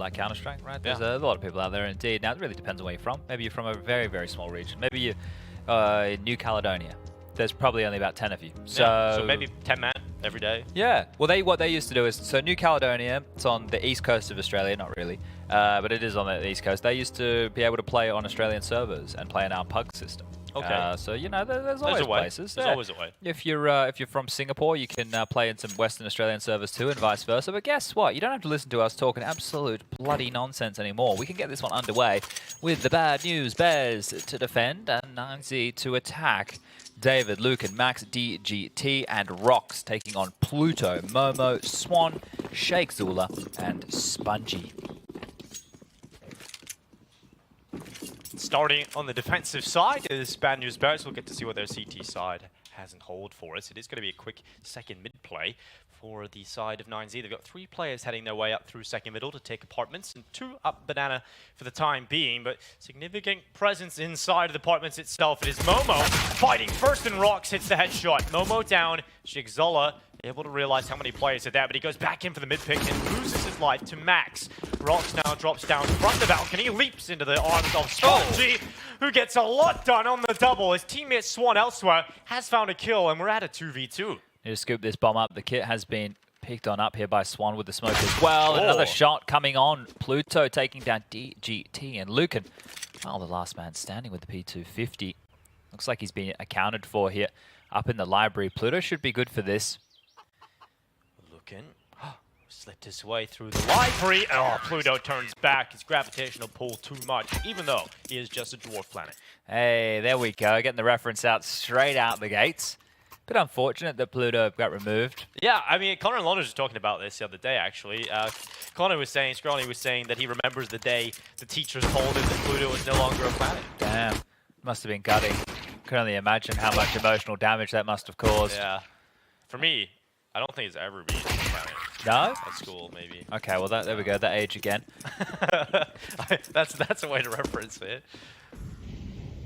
like Counter-Strike, right? There's a lot of people out there indeed. Now, it really depends on where you're from. Maybe you're from a very, very small region. Maybe you're in New Caledonia. There's probably only about 10 of you. So maybe 10 man every day. Yeah. Well, what they used to do is, so New Caledonia, it's on the east coast of Australia, not really, but it is on the east coast. They used to be able to play on Australian servers and play in our PUG system. Okay. So you know, there's always places. There's always a way. If you're from Singapore, you can play in some Western Australian servers too, and vice versa. But guess what? You don't have to listen to us talking absolute bloody nonsense anymore. We can get this one underway with the bad news bears to defend and 9Z to attack. David, Lucan, Max, DGT, and Rox taking on Pluto, Momo, Swan, Sheikh Zula, and Spongy. Starting on the defensive side is Bad News Bears. We'll get to see what their CT side has in hold for us. It is going to be a quick second mid play for the side of 9Z. They've got 3 players heading their way up through second middle to take apartments, and 2 up banana for the time being, but significant presence inside of the apartments itself. It is Momo fighting first, and Rox hits the headshot. Momo down, Shigzala able to realize how many players are there, but he goes back in for the mid pick and loses his life to Max. Rox now drops down from the balcony, leaps into the arms of Spongy, who gets a lot done on the double. His teammate Swan elsewhere has found a kill, and we're at a 2v2. Need to scoop this bomb up. The kit has been picked on up here by Swan with the smoke as well. Another shot coming on. Pluto taking down DGT, and Lucan, well, the last man standing with the P250. Looks like he's been accounted for here up in the library. Pluto should be good for this. Lucan slipped his way through the library. Oh, Pluto turns back. His gravitational pull too much, even though he is just a dwarf planet. Hey, there we go. Getting the reference out straight out the gates. Bit unfortunate that Pluto got removed. Yeah, I mean, Connor and Lana was talking about this the other day, actually. Connor was saying, Scrawny was saying that he remembers the day the teachers told him that Pluto was no longer a planet. Damn. Must have been gutting. Can only imagine how much emotional damage that must have caused. Yeah. For me, I don't think it's ever been a planet. No? At school, maybe. Okay, well, there we go. That age again. That's a way to reference it.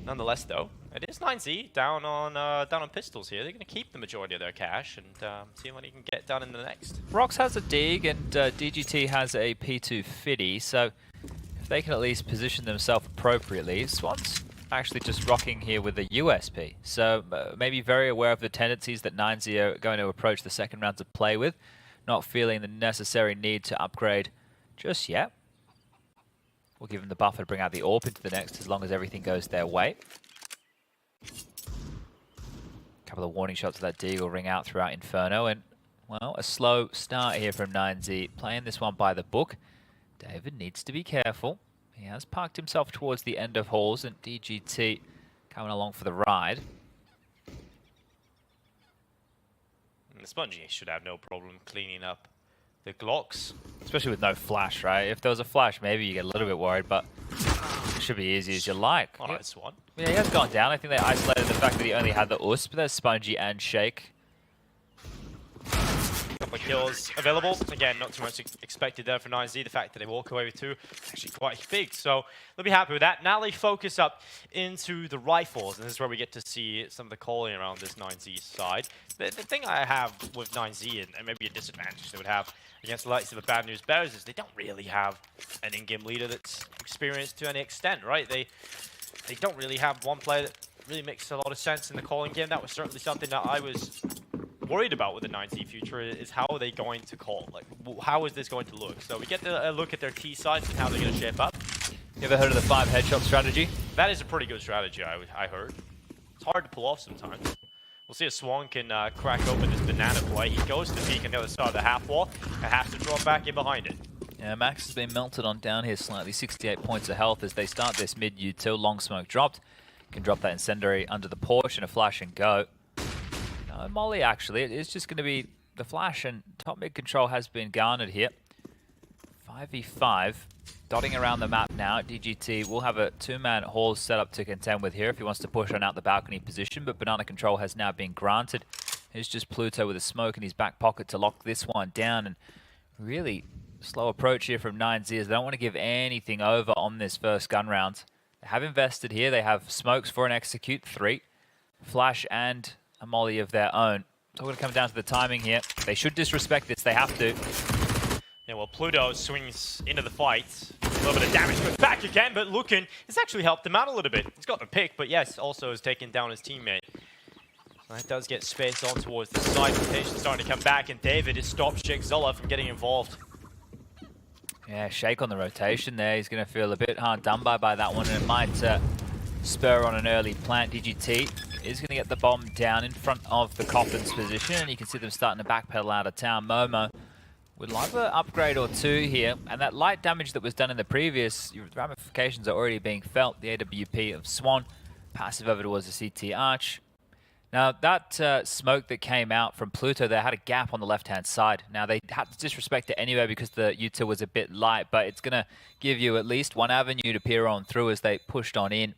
Nonetheless, though, it is 9Z down on pistols here. They're going to keep the majority of their cash and see what he can get done in the next. Rox has a dig and DGT has a P250, so if they can at least position themselves appropriately. Swan's actually just rocking here with a USP, so maybe very aware of the tendencies that 9Z are going to approach the second rounds of play with, not feeling the necessary need to upgrade just yet. We'll give them the buffer to bring out the AWP into the next as long as everything goes their way. A couple of warning shots of that dig will ring out throughout Inferno, and, well, a slow start here from 9Z, playing this one by the book. David needs to be careful. He has parked himself towards the end of halls, and DGT coming along for the ride. And the Spongy should have no problem cleaning up the Glocks. Especially with no flash, right? If there was a flash, maybe you get a little bit worried, but it should be easy as you like. Oh, that's one. Yeah, he has gone down. I think they isolated the fact that he only had the USP. There's Spongy and Sheikh. Couple of kills available. Again, not too much expected there for 9Z. The fact that they walk away with 2 actually quite big, so they'll be happy with that. Now they focus up into the rifles, and this is where we get to see some of the calling around this 9Z side. The thing I have with 9Z, and maybe a disadvantage they would have against the likes of the Bad News Bears, is they don't really have an in-game leader that's experienced to any extent, right? They don't really have one player that really makes a lot of sense in the calling game. That was certainly something that I was worried about with the 9Z future, is how are they going to call? Like, how is this going to look? So we get a look at their T sides and how they're going to shape up. You ever heard of the 5 headshot strategy? That is a pretty good strategy, I heard. It's hard to pull off sometimes. We'll see if Swan can crack open this banana play. He goes to peek on the other side of the half wall and has to draw back in behind it. Yeah, Max has been melted on down here slightly. 68 points of health as they start this mid-util. Long smoke dropped. Can drop that incendiary under the porch and a flash and go. No, Molly, actually. It's just going to be the flash, and top mid control has been garnered here. 5v5. Dotting around the map now. DGT will have a 2-man hall set up to contend with here if he wants to push on out the balcony position, but banana control has now been granted. Here's just Pluto with a smoke in his back pocket to lock this one down, and really slow approach here from 9Z as they don't want to give anything over on this first gun round. They have invested here. They have smokes for an execute, 3. Flash and a molly of their own. It's all going to come down to the timing here. They should disrespect this. They have to. Yeah, well, Pluto swings into the fight. A little bit of damage goes back again, but Lucan has actually helped him out a little bit. He's got the pick, but yes, also has taken down his teammate. That does get space on towards the side. Rotation starting to come back, and David has stopped Shake Zola from getting involved. Yeah, Shake on the rotation there. He's going to feel a bit hard done by that one, and it might spur on an early plant. DGT is going to get the bomb down in front of the Coffin's position, and you can see them starting to backpedal out of town. Momo would like an upgrade or two here, and that light damage that was done in the previous, ramifications are already being felt. The AWP of Swan, passive over towards the CT Arch. Now, that smoke that came out from Pluto there had a gap on the left-hand side. Now, they had to disrespect it anyway because the U2 was a bit light, but it's going to give you at least one avenue to peer on through as they pushed on in.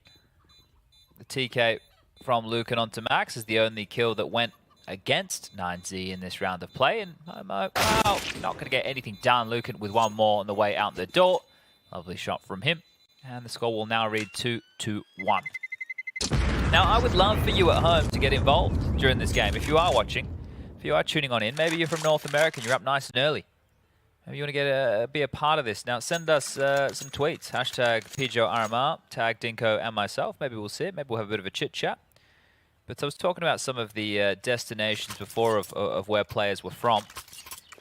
The TK from Lucan onto Max is the only kill that went against 9Z in this round of play. And Momo, well, not going to get anything done. Lucan with one more on the way out the door. Lovely shot from him. And the score will now read 2-1. Now, I would love for you at home to get involved during this game. If you are watching, if you are tuning on in, maybe you're from North America and you're up nice and early. Maybe you want to be a part of this. Now, send us some tweets. Hashtag PGL RMR, tag Dinko and myself. Maybe we'll see it. Maybe we'll have a bit of a chit-chat. But I was talking about some of the destinations before of where players were from.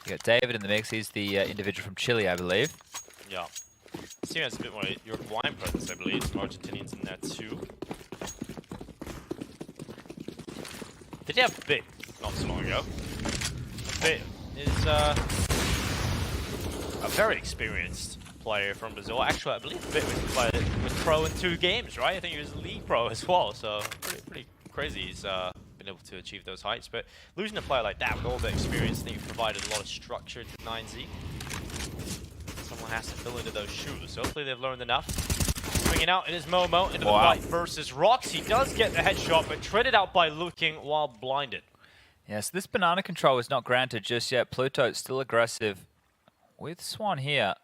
You got David in the mix. He's the individual from Chile, I believe. Yeah. Seeing as a bit more Uruguayan presence, I believe. Some Argentinians in there too. Did you have Bit not so long ago? Bit is a very experienced player from Brazil. Actually, I believe Bit was pro in 2 games, right? I think he was league pro as well, so pretty crazy he's been able to achieve those heights. But losing a player like that with all the experience, I think he provided a lot of structure to 9Z. Someone has to fill into those shoes, so hopefully they've learned enough. Swinging out, it is Momo into the fight versus Rox. He does get the headshot, but traded out by Looking while blinded. Yes, this banana control is not granted just yet. Pluto still aggressive with Swan here.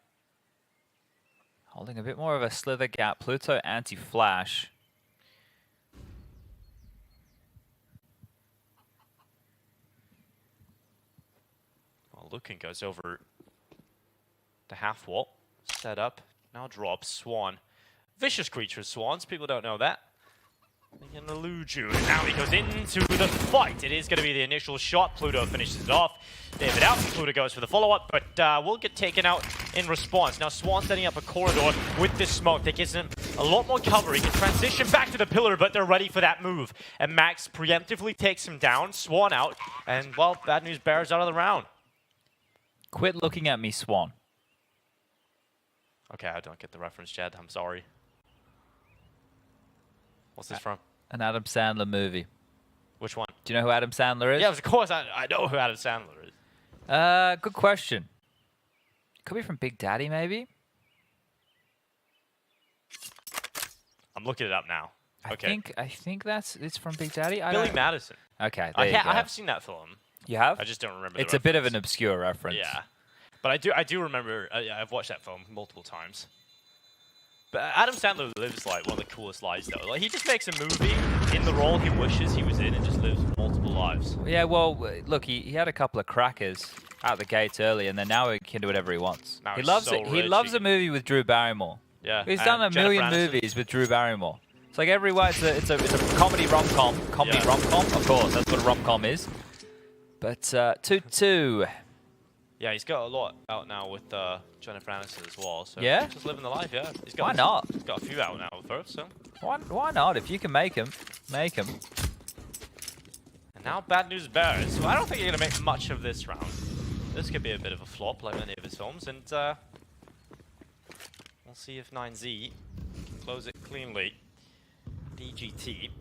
Holding a bit more of a slither gap. Pluto anti-flash. Well, Looking goes over the half wall. Set up. Now drops Swan. Vicious creatures, Swans. People don't know that. They can elude you. And now he goes into the fight. It is going to be the initial shot. Pluto finishes it off. David out. Pluto goes for the follow-up, but will get taken out in response. Now Swan setting up a corridor with this smoke that gives him a lot more cover. He can transition back to the pillar, but they're ready for that move. And Max preemptively takes him down. Swan out. And, well, bad news bears out of the round. Quit looking at me, Swan. Okay, I don't get the reference, Jed. I'm sorry. What's this from? An Adam Sandler movie. Which one? Do you know who Adam Sandler is? Yeah, of course I know who Adam Sandler is. Good question. Could be from Big Daddy, maybe? I'm looking it up now. Okay. I think it's from Big Daddy. Billy Madison. Okay, I there you go. have seen that film. You have? I just don't remember It's the a bit of reference. an obscure reference. Yeah. But I do remember, I've watched that film multiple times. But Adam Sandler lives like one of the coolest lives though. Like he just makes a movie in the role he wishes he was in and just lives multiple lives. Yeah, well, look, he had a couple of crackers out the gates early, and then now he can do whatever he wants. Now He he's loves so it. He rich, loves he a movie with Drew Barrymore. Yeah. He's done a Jennifer million Aniston. movies with Drew Barrymore. It's like everywhere. It's a comedy rom-com. Comedy Yeah. rom-com, of course. That's what a rom-com is. But 2-2. Yeah, he's got a lot out now with Jennifer Aniston as well. So Yeah? just living the life, yeah. He's got Why not? He's got a few out now with her, so. Why not? If you can make him, make him. And now bad news bears. So I don't think you're gonna make much of this round. This could be a bit of a flop, like many of his films, and we'll see if 9Z can close it cleanly. DGT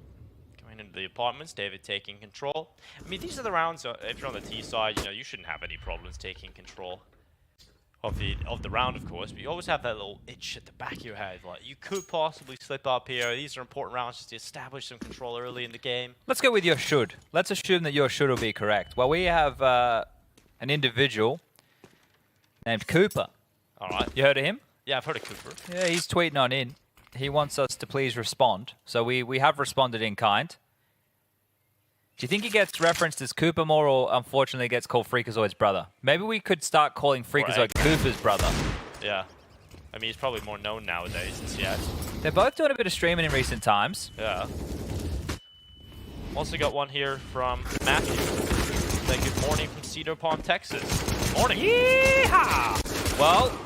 going into the apartments. David taking control. I mean, these are the rounds. If you're on the T side, you shouldn't have any problems taking control of the round, of course. But you always have that little itch at the back of your head, like you could possibly slip up here. These are important rounds just to establish some control early in the game. Let's go with your should. Let's assume that your should will be correct. Well, we have an individual named Cooper. All right. You heard of him? Yeah, I've heard of Cooper. Yeah, he's tweeting on in. He wants us to please respond. So we have responded in kind. Do you think he gets referenced as Cooper more, or unfortunately gets called Freakazoid's brother? Maybe we could start calling Freakazoid Cooper's brother. Yeah. I mean, he's probably more known nowadays in CS. They're both doing a bit of streaming in recent times. Yeah. Also got one here from Matthew. Say good morning from Cedar Palm, Texas. Good morning. Yeehaw! Well,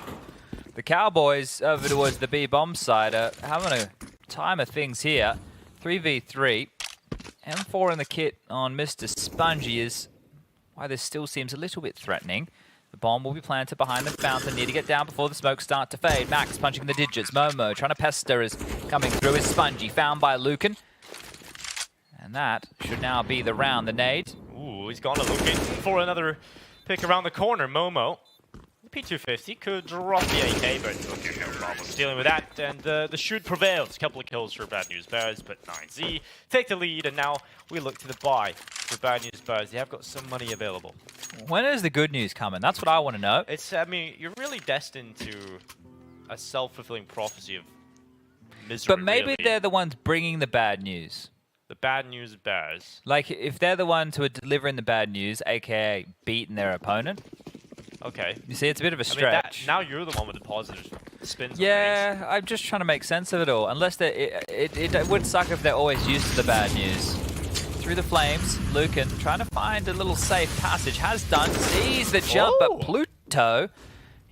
the Cowboys over towards the B-bomb side are having a time of things here. 3v3. M4 in the kit on Mr. Spongy is why this still seems a little bit threatening. The bomb will be planted behind the fountain, need to get down before the smoke start to fade. Max punching the digits. Momo trying to pester is coming through is Spongy, found by Lucan. And that should now be the round. The nade. Ooh, he's gone to looking for another pick around the corner. Momo. The P250 could drop the AK, but okay, no problem dealing with that. And the shoot prevails. A couple of kills for Bad News Bears, but 9Z take the lead, and now we look to the buy for Bad News Bears. They have got some money available. When is the good news coming? That's what I want to know. It's, I mean, you're really destined to a self-fulfilling prophecy of misery. But maybe really. they're the ones bringing the bad news. The Bad News Bears. Like, if they're the ones who are delivering the bad news, aka beating their opponent. Okay. You see, it's a bit of a I mean, stretch. now you're the one with the positive spins. Yeah, I'm just trying to make sense of it all. Unless it would suck if they're always used to the bad news. Through the flames, Lucan trying to find a little safe passage. Has done. Sees the jump, but Pluto,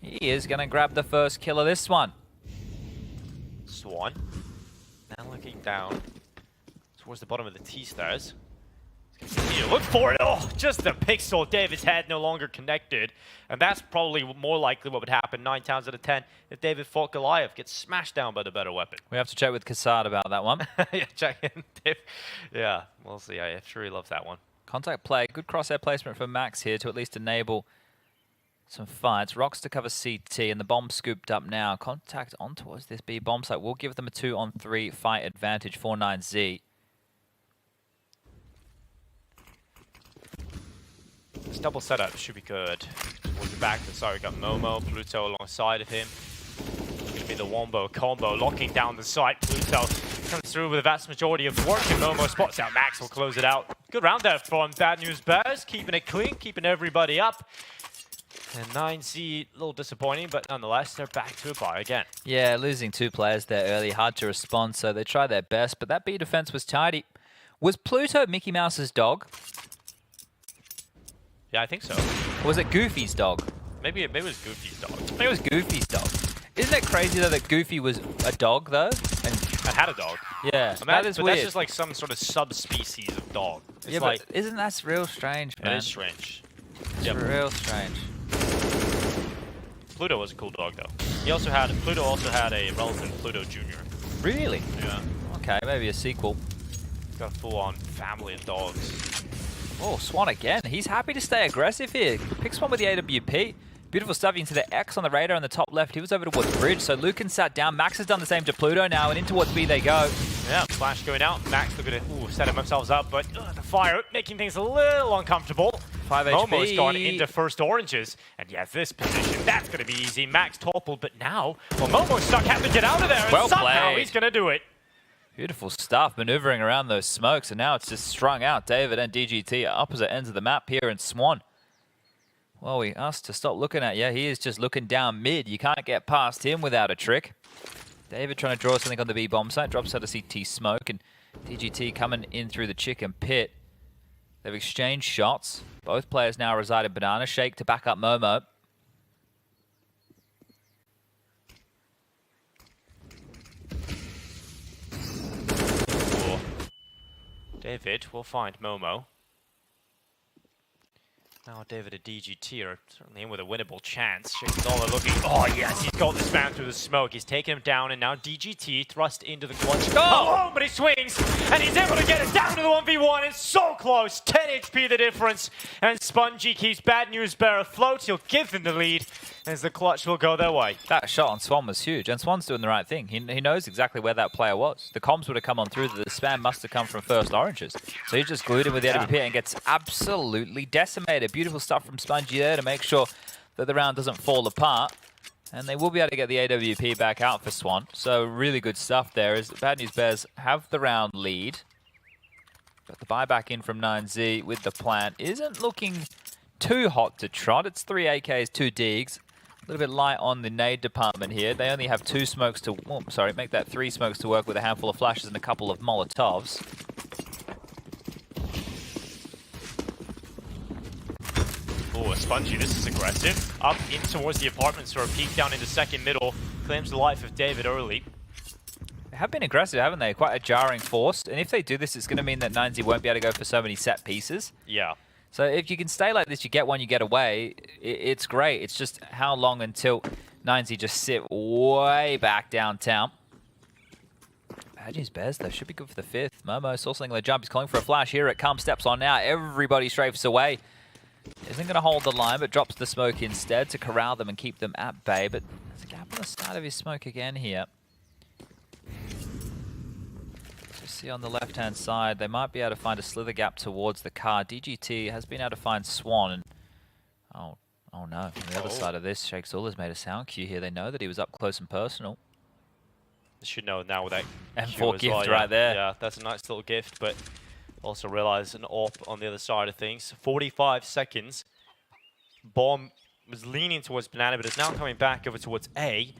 he is going to grab the first kill of this one. Swan. Now looking down towards the bottom of the T-stairs. Look for it. Oh, just the pixel. David's head no longer connected. And that's probably more likely what would happen 9 times out of 10 if David fought Goliath, gets smashed down by the better weapon. We have to check with Kassad about that one. Yeah, check in, Dave. Yeah, we'll see. I'm sure he loves that one. Contact play. Good crosshair placement from Max here to at least enable some fights. Rocks to cover CT, and the bomb scooped up now. Contact on towards this B bomb site. We'll give them a 2-on-3 fight advantage for 9Z. This double setup should be good. We'll be back to sorry, we got Momo, Pluto alongside of him. It's going to be the Wombo combo, locking down the site. Pluto comes through with the vast majority of work, and Momo spots out Max, will close it out. Good round there from Bad News Bears, keeping it clean, keeping everybody up. And 9Z, a little disappointing, but nonetheless, they're back to a bye again. Yeah, losing 2 players there early, hard to respond, so they try their best, but that B defense was tidy. Was Pluto Mickey Mouse's dog? Yeah, I think so. Or was it Goofy's dog? Maybe it was Goofy's dog. I think it was Goofy's dog. Isn't it crazy though that Goofy was a dog though? I had a dog. Yeah, I mean, that is but weird. that's just like some sort of subspecies of dog. It's yeah, like, but isn't that real strange, man? it is strange. It's real strange. Pluto was a cool dog though. Pluto also had a relative, Pluto Jr. Really? Yeah. Okay, maybe a sequel. Got a full-on family of dogs. Oh, Swan again. He's happy to stay aggressive here. Picks one with the AWP. Beautiful stuff into the X on the radar on the top left. He was over towards Bridge, so Lucan sat down. Max has done the same to Pluto now, and in towards B they go. Yeah, flash going out. Max looking to set themselves up, but the fire making things a little uncomfortable. 5 HP. Momo's gone into first oranges. And yeah, this position, that's going to be easy. Max toppled, but now, well, Momo's stuck having to get out of there, and Well somehow played. he's going to do it. Beautiful stuff, maneuvering around those smokes, and now it's just strung out. David and DGT are opposite ends of the map here, and Swan, well, we asked to stop looking at you. He is just looking down mid. You can't get past him without a trick. David trying to draw something on the B bomb site, drops out of CT smoke, and DGT coming in through the chicken pit. They've exchanged shots. Both players now reside in Banana. Shake to back up Momo. David will find Momo. Now David and DGT are certainly in with a winnable chance. Shakedola looking, oh yes, he's got this man through the smoke. He's taken him down, and now DGT thrust into the clutch. Oh, but he swings, and he's able to get it down to the 1v1. It's so close, 10 HP the difference. And Spongy keeps Bad News Bear afloat. He'll give them the lead, as the clutch will go their way. That shot on Swan was huge, and Swan's doing the right thing. He knows exactly where that player was. The comms would have come on through that the spam must have come from first oranges. So he just glued him with the AWP and gets absolutely decimated. Beautiful stuff from Spongy there to make sure that the round doesn't fall apart. And they will be able to get the AWP back out for Swan. So really good stuff there as Bad News Bears have the round lead. But the buyback in from 9Z with the plant isn't looking too hot to trot. It's 3 AKs, 2 digs. A little bit light on the nade department here. They only have 2 smokes to... Oh, sorry, make that 3 smokes to work with a handful of flashes and a couple of Molotovs. Oh, Spongy, this is aggressive. Up in towards the apartments, or a peek down into second middle. Claims the life of David early. They have been aggressive, haven't they? Quite a jarring force. And if they do this, it's going to mean that 9Z won't be able to go for so many set pieces. Yeah. So if you can stay like this, you get one, you get away, it's great. It's just how long until 9Z just sit way back downtown. Bad news Bears, though. Should be good for the 5th. Momo sourcing the jump. He's calling for a flash. Here it comes. Steps on now. Everybody strafes away. Isn't going to hold the line, but drops the smoke instead to corral them and keep them at bay. But there's a gap on the start of his smoke again here. See on the left-hand side, they might be able to find a slither gap towards the car. DGT has been able to find Swan, and oh no, on the other side of this, Sheikh Zula's made a sound cue here. They know that he was up close and personal. They should know now with that M4 gift well, right there. Yeah, that's a nice little gift, but also realize an AWP on the other side of things. 45 seconds. Bomb was leaning towards Banana, but is now coming back over towards A,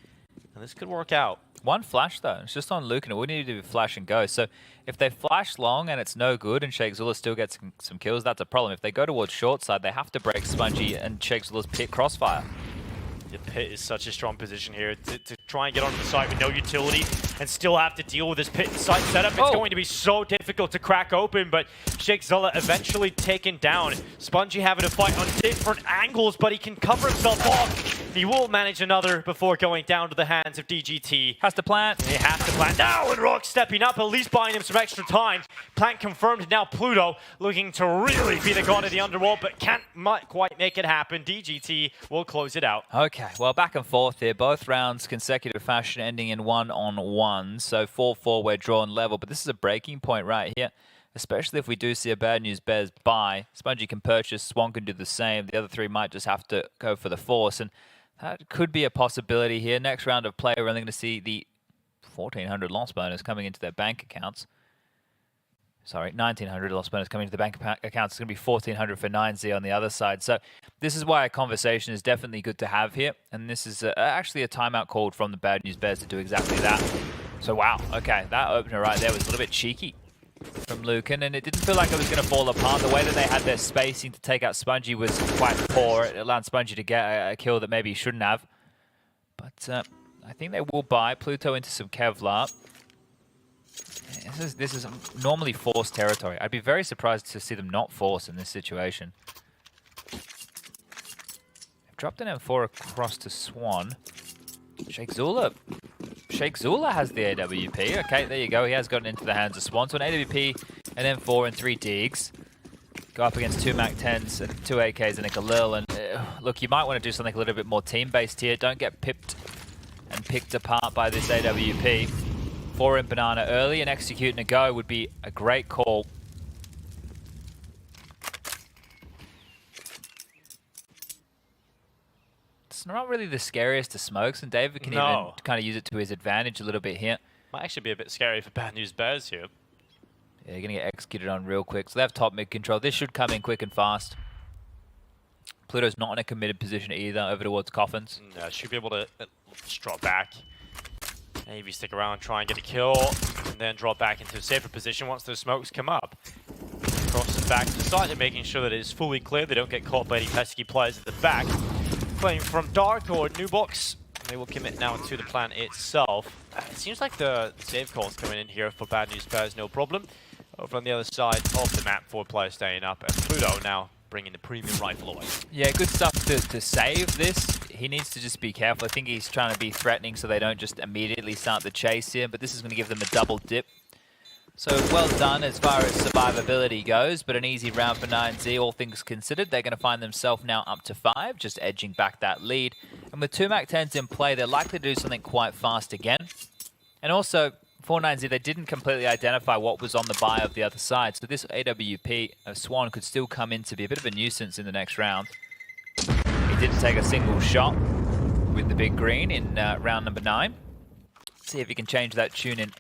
and this could work out. One flash though, it's just on Luke, and it would need to be flash and go. So if they flash long and it's no good and Sheikh Zula still gets some kills, that's a problem. If they go towards short side, they have to break Spongy and Sheikh Zula's pit crossfire. The pit is such a strong position here to try and get onto the site with no utility and still have to deal with this pit site setup. It's going to be so difficult to crack open, but Sheikh Zula eventually taken down. Spongy having to fight on different angles, but he can cover himself off. He will manage another before going down to the hands of DGT. Has to plant. He has to plant now, and Rock stepping up, at least buying him some extra time. Plant confirmed. Now Pluto looking to really be the god of the underworld, but can't quite make it happen. DGT will close it out. Okay, well, back and forth here. Both rounds consecutive fashion ending in 1-on-1. So 4-4, we're drawn level, but this is a breaking point right here. Especially if we do see a bad news Bears buy. Spongy can purchase, Swan can do the same. The other 3 might just have to go for the force, and that could be a possibility here. Next round of play, we're only going to see the 1,400 loss bonus coming into their bank accounts. Sorry, 1,900 loss bonus coming into the bank accounts. It's going to be 1,400 for 9Z on the other side. So this is why a conversation is definitely good to have here. And this is actually a timeout called from the Bad News Bears to do exactly that. So wow, okay, that opener right there was a little bit cheeky from Lucan, and it didn't feel like it was going to fall apart. The way that they had their spacing to take out Spongy was quite poor. It allowed Spongy to get a kill that maybe he shouldn't have. But I think they will buy Pluto into some Kevlar. This is normally forced territory. I'd be very surprised to see them not force in this situation. They've dropped an M4 across to Swan. Sheikh Zula has the AWP. Okay, there you go. He has gotten into the hands of Swan. So an AWP, an M4, and 3 digs. Go up against 2 MAC-10s, and 2 AKs, and a Khalil. And look, you might want to do something a little bit more team-based here. Don't get pipped and picked apart by this AWP. 4 in Banana early and executing a go would be a great call. It's not really the scariest of smokes, and David can even kind of use it to his advantage a little bit here. Might actually be a bit scary for Bad News Bears here. Yeah, you're going to get executed on real quick. So they have top mid control. This should come in quick and fast. Pluto's not in a committed position either, over towards Coffins. No, should be able to just drop back. Maybe stick around, try and get a kill, and then drop back into a safer position once those smokes come up. Crossing back to the side and making sure that it is fully clear. They don't get caught by any pesky players at the back. Playing from Dark or New Box. They will commit now to the plan itself. It seems like the save calls coming in here for Bad News Bears, no problem. Over on the other side of the map, 4 players staying up, and Pluto now bringing the premium rifle away. Yeah, good stuff to save this. He needs to just be careful. I think he's trying to be threatening so they don't just immediately start the chase here, but this is going to give them a double dip. So well done as far as survivability goes, but an easy round for 9Z, all things considered. They're going to find themselves now up to 5, just edging back that lead. And with 2 MAC-10s in play, they're likely to do something quite fast again. And also, for 9Z, they didn't completely identify what was on the buy of the other side. So this AWP of Swan could still come in to be a bit of a nuisance in the next round. He didn't take a single shot with the big green in round number 9. See if he can change that tune in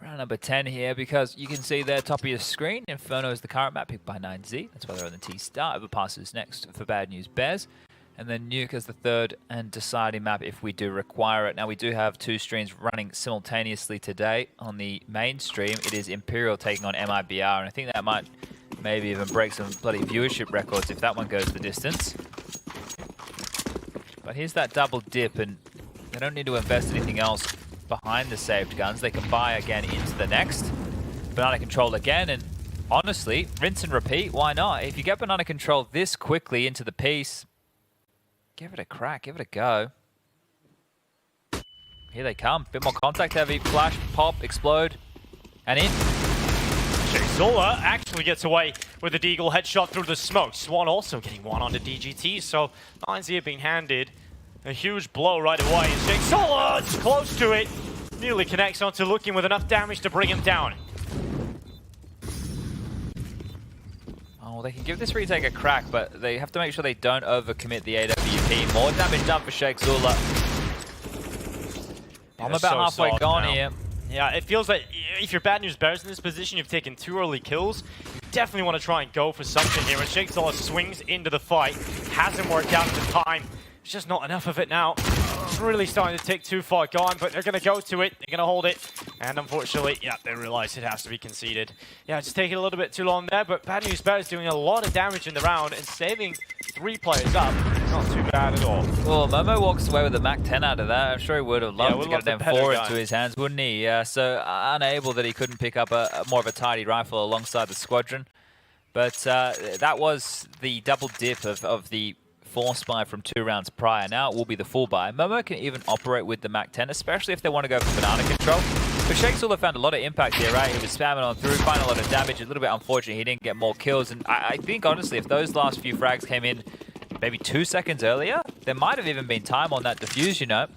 Round number 10 here, because you can see there, top of your screen, Inferno is the current map picked by 9Z. That's why they're on the T start. Overpass next for Bad News Bears. And then Nuke as the third and deciding map if we do require it. Now, we do have 2 streams running simultaneously today. On the main stream, it is Imperial taking on MIBR, and I think that might maybe even break some bloody viewership records if that one goes the distance. But here's that double dip, and they don't need to invest anything else behind the saved guns. They can buy again into the next. Banana control again, and honestly, rinse and repeat, why not? If you get banana control this quickly into the piece, give it a crack, give it a go. Here they come. Bit more contact heavy. Flash, pop, explode, and in. Zola actually gets away with the Deagle headshot through the smoke. Swan also getting one onto DGT, so 9Z being handed a huge blow right away. And Zola is close to it. Nearly connects onto Looking with enough damage to bring him down. Oh, they can give this retake a crack, but they have to make sure they don't overcommit the AWP. More damage done for Sheikh Zula. I'm about halfway gone here. Yeah, it feels like if you're Bad News Bears in this position, you've taken 2 early kills. You definitely want to try and go for something here. And Sheikh Zula swings into the fight. Hasn't worked out at the time. It's just not enough of it now. It's really starting to take too far gone, but they're going to go to it. They're going to hold it. And unfortunately, yeah, they realize it has to be conceded. Yeah, it's taking a little bit too long there, but Bad News Bears doing a lot of damage in the round and saving 3 players up. Not too bad at all. Well, Momo walks away with a Mac 10 out of that. I'm sure he would have loved to get an M4 into his hands, wouldn't he? So unable that he couldn't pick up a more of a tidy rifle alongside the squadron. But that was the double dip of the force buy from 2 rounds prior. Now it will be the full buy. Momo can even operate with the Mac 10, especially if they want to go for banana control. But Sheikh Zula found a lot of impact here, right? He was spamming on through, finding a lot of damage. A little bit unfortunate he didn't get more kills. And I think, honestly, if those last few frags came in maybe 2 seconds earlier, there might have even been time on that defuse, you know.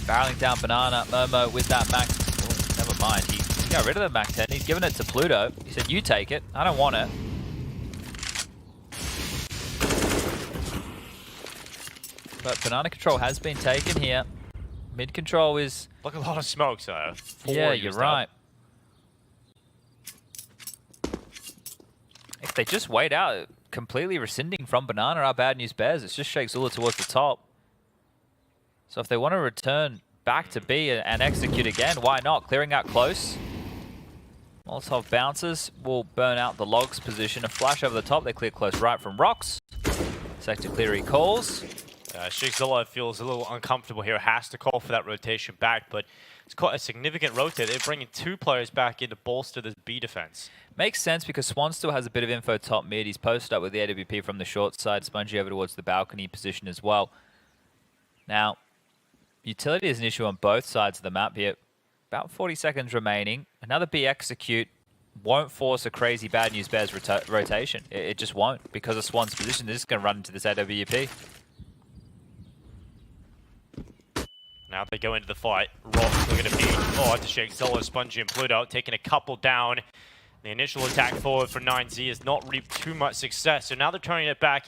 Barreling down banana, Momo with that Mac. Oh, never mind. He got rid of the Mac 10. He's given it to Pluto. He said, you take it. I don't want it. But banana control has been taken here. Mid control is... Look, a lot of smoke, so... Yeah, you're right. If they just wait out, completely rescinding from banana our Bad News Bears, it's just Sheikh Zula towards the top. So if they want to return back to B and execute again, why not? Clearing out close. Molotov bounces will burn out the logs position. A flash over the top, they clear close right from rocks. Sector clear he calls. Sheikh Zula feels a little uncomfortable here, has to call for that rotation back, but it's quite a significant rotate. They're bringing 2 players back in to bolster this B defense. Makes sense because Swan still has a bit of info top mid. He's posted up with the AWP from the short side, Spongy over towards the balcony position as well. Now, utility is an issue on both sides of the map here. About 40 seconds remaining. Another B execute won't force a crazy Bad News Bears rotation. It just won't because of Swan's position. They're just going to run into this AWP. Now they go into the fight. Rock's looking to be to Sheikh Zula, Spongy and Pluto, taking a couple down. The initial attack forward for 9Z has not reaped too much success, so now they're turning it back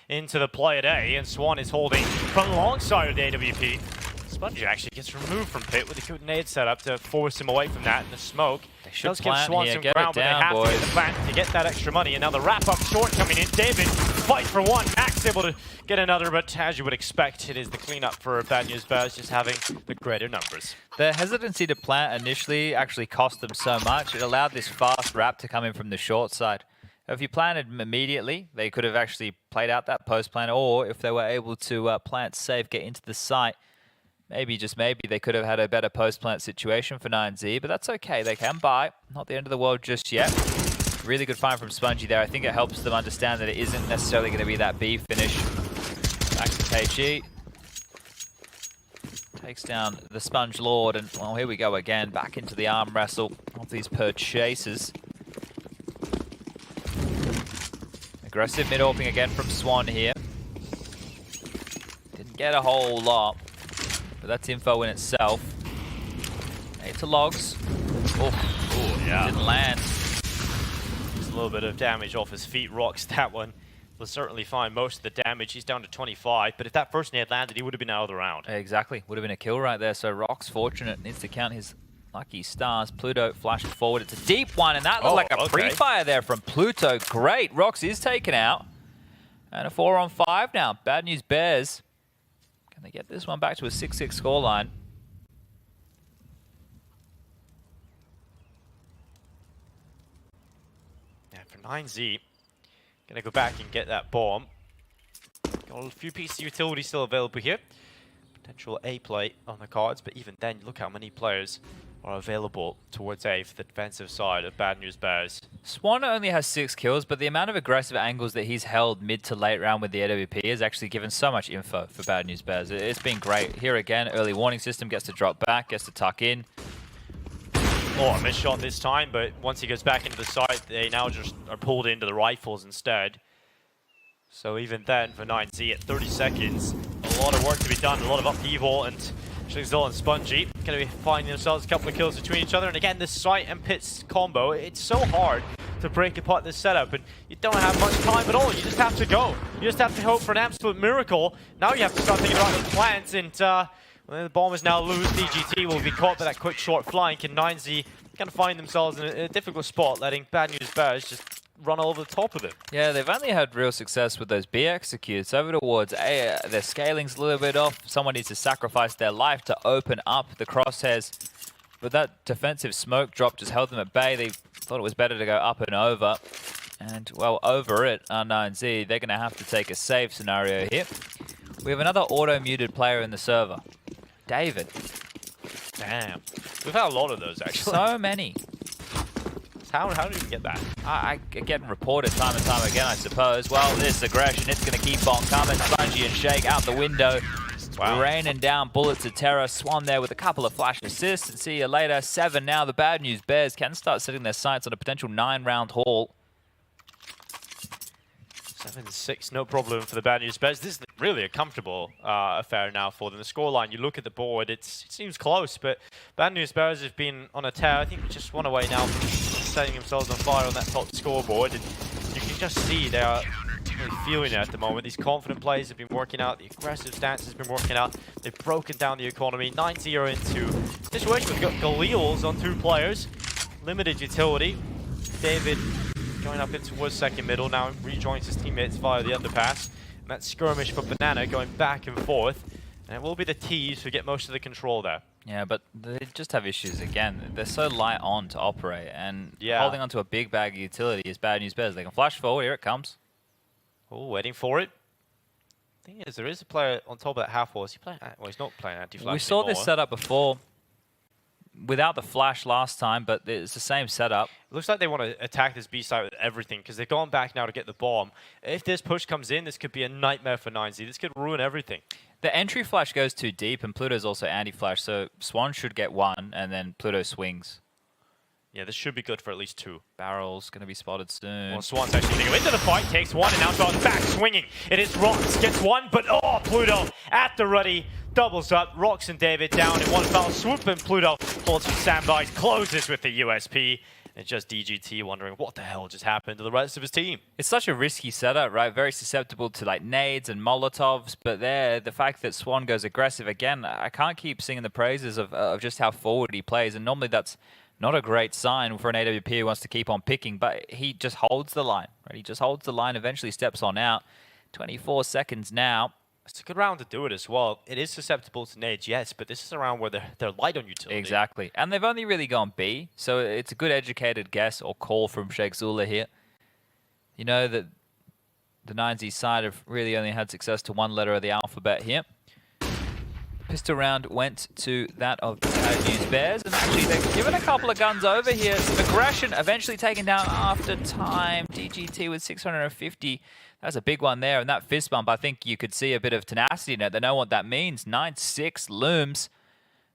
into the play at A, and Swan is holding from the long side of the AWP. Spongy actually gets removed from pit with a good nade setup to force him away from that in the smoke. They should does give Swan some get ground, but they have to get the plant to get that extra money. And now the wrap-up short coming in. David fight for one. Max able to get another, but as you would expect, it is the cleanup for Bad News Bears, just having the greater numbers. The hesitancy to plant initially actually cost them so much. It allowed this fast wrap to come in from the short side. If you planted immediately, they could have actually played out that post plant, or if they were able to plant safe, get into the site, maybe, just maybe, they could have had a better post-plant situation for 9Z, but that's okay. They can buy. Not the end of the world just yet. Really good find from Spongy there. I think it helps them understand that it isn't necessarily going to be that B finish. Back to KG. Takes down the Sponge Lord, and, well, here we go again. Back into the arm wrestle of these purchasers. Aggressive mid-orping again from Swan here. Didn't get a whole lot. But that's info in itself. Hey, to logs. Oh, yeah. Didn't land. Just a little bit of damage off his feet. Rocks that one. will certainly find most of the damage. He's down to 25, but if that first nade landed, he would have been out of the round. Exactly. Would have been a kill right there. So Rock's fortunate. Needs to count his lucky stars. Pluto flashed forward. It's a deep one, and that looked like a pre-fire there from Pluto. Great. Rox is taken out. And a 4-on-5 now. Bad news Bears. Can they get this one back to a 6-6 scoreline? Yeah, for 9Z, gonna go back and get that bomb. Got a few pieces of utility still available here. Potential A play on the cards, but even then, look how many players are available towards A for the defensive side of Bad News Bears. Swan only has 6 kills, but the amount of aggressive angles that he's held mid to late round with the AWP has actually given so much info for Bad News Bears. It's been great. Here again, early warning system, gets to drop back, gets to tuck in. Oh, a missed shot this time, but once he goes back into the site, they now just are pulled into the rifles instead. So even then, for 9Z at 30 seconds, a lot of work to be done, a lot of upheaval, and Shigzil and Spongy going to be finding themselves a couple of kills between each other. And again, this site and pits combo, it's so hard to break apart this setup, and you don't have much time at all. You just have to go. You just have to hope for an absolute miracle. Now you have to start thinking about the plans, and well, the bomb is now loose. DGT will be caught by that quick short flank, and 9Z kind of find themselves in a difficult spot, letting Bad News Bears just run all over the top of it. Yeah, they've only had real success with those B executes. Over towards A, their scaling's a little bit off. Someone needs to sacrifice their life to open up the crosshairs. But that defensive smoke drop just held them at bay. They thought it was better to go up and over. And, well, over it, R9Z, they're going to have to take a save scenario here. We have another auto-muted player in the server. David. Damn. We've had a lot of those, actually. So many. How do you get that? I get reported time and time again, I suppose. Well, this aggression, it's going to keep on coming. Spongy and Shake out the window. Wow. Raining down bullets of terror. Swan there with a couple of flash assists. And see you later. 7 now. The Bad News Bears can start setting their sights on a potential 9-round haul. 7-6, no problem for the Bad News Bears. This is really a comfortable affair now for them. The scoreline, you look at the board, it seems close, but Bad News Bears have been on a tear. I think just one away now from setting themselves on fire on that top scoreboard. And you can just see they are really feeling it at the moment. These confident plays have been working out. The aggressive stance has been working out. They've broken down the economy. 9-0 into a situation we've got Galils on 2 players. Limited utility. David going up in towards second middle, now rejoins his teammates via the underpass. And that skirmish for Banana going back and forth. And it will be the T's who get most of the control there. Yeah, but they just have issues again. They're so light on to operate, and yeah, holding onto a big bag of utility is Bad News Bears. They can flash forward, here it comes. Oh, waiting for it. Thing is, there is a player on top of that half wall. Is he playing? Well, he's not playing anti-flash We saw anymore. this setup before, without the flash last time, but it's the same setup. It looks like they want to attack this B site with everything, because they've gone back now to get the bomb. If this push comes in, this could be a nightmare for 9Z. This could ruin everything. The entry flash goes too deep, and Pluto's also anti-flash, so Swan should get 1, and then Pluto swings. Yeah, this should be good for at least 2. Barrel's going to be spotted soon. Well, Swan's actually going to go into the fight, takes 1, and now goes back swinging. It is Rox, gets 1, but oh, Pluto at the ready, doubles up. Rox and David down in one foul swoop, and Pluto holds for standbys, closes with the USP. It's just DGT wondering what the hell just happened to the rest of his team. It's such a risky setup, right? Very susceptible to like nades and molotovs, but there, the fact that Swan goes aggressive again, I can't keep singing the praises of just how forward he plays, and normally that's not a great sign for an AWP who wants to keep on picking, but he just holds the line, right? He just holds the line, eventually steps on out. 24 seconds now. It's a good round to do it as well. It is susceptible to nades, yes, but this is a round where they're light on utility. Exactly. And they've only really gone B, so it's a good educated guess or call from Sheikh Zula here. You know that the 9Z side have really only had success to 1 letter of the alphabet here. Pistol round went to that of Bad News Bears, and actually they've given a couple of guns over here. Some aggression eventually taken down after time. DGT with 650. That's a big one there, and that fist bump, I think you could see a bit of tenacity in it. They know what that means. 9-6 looms.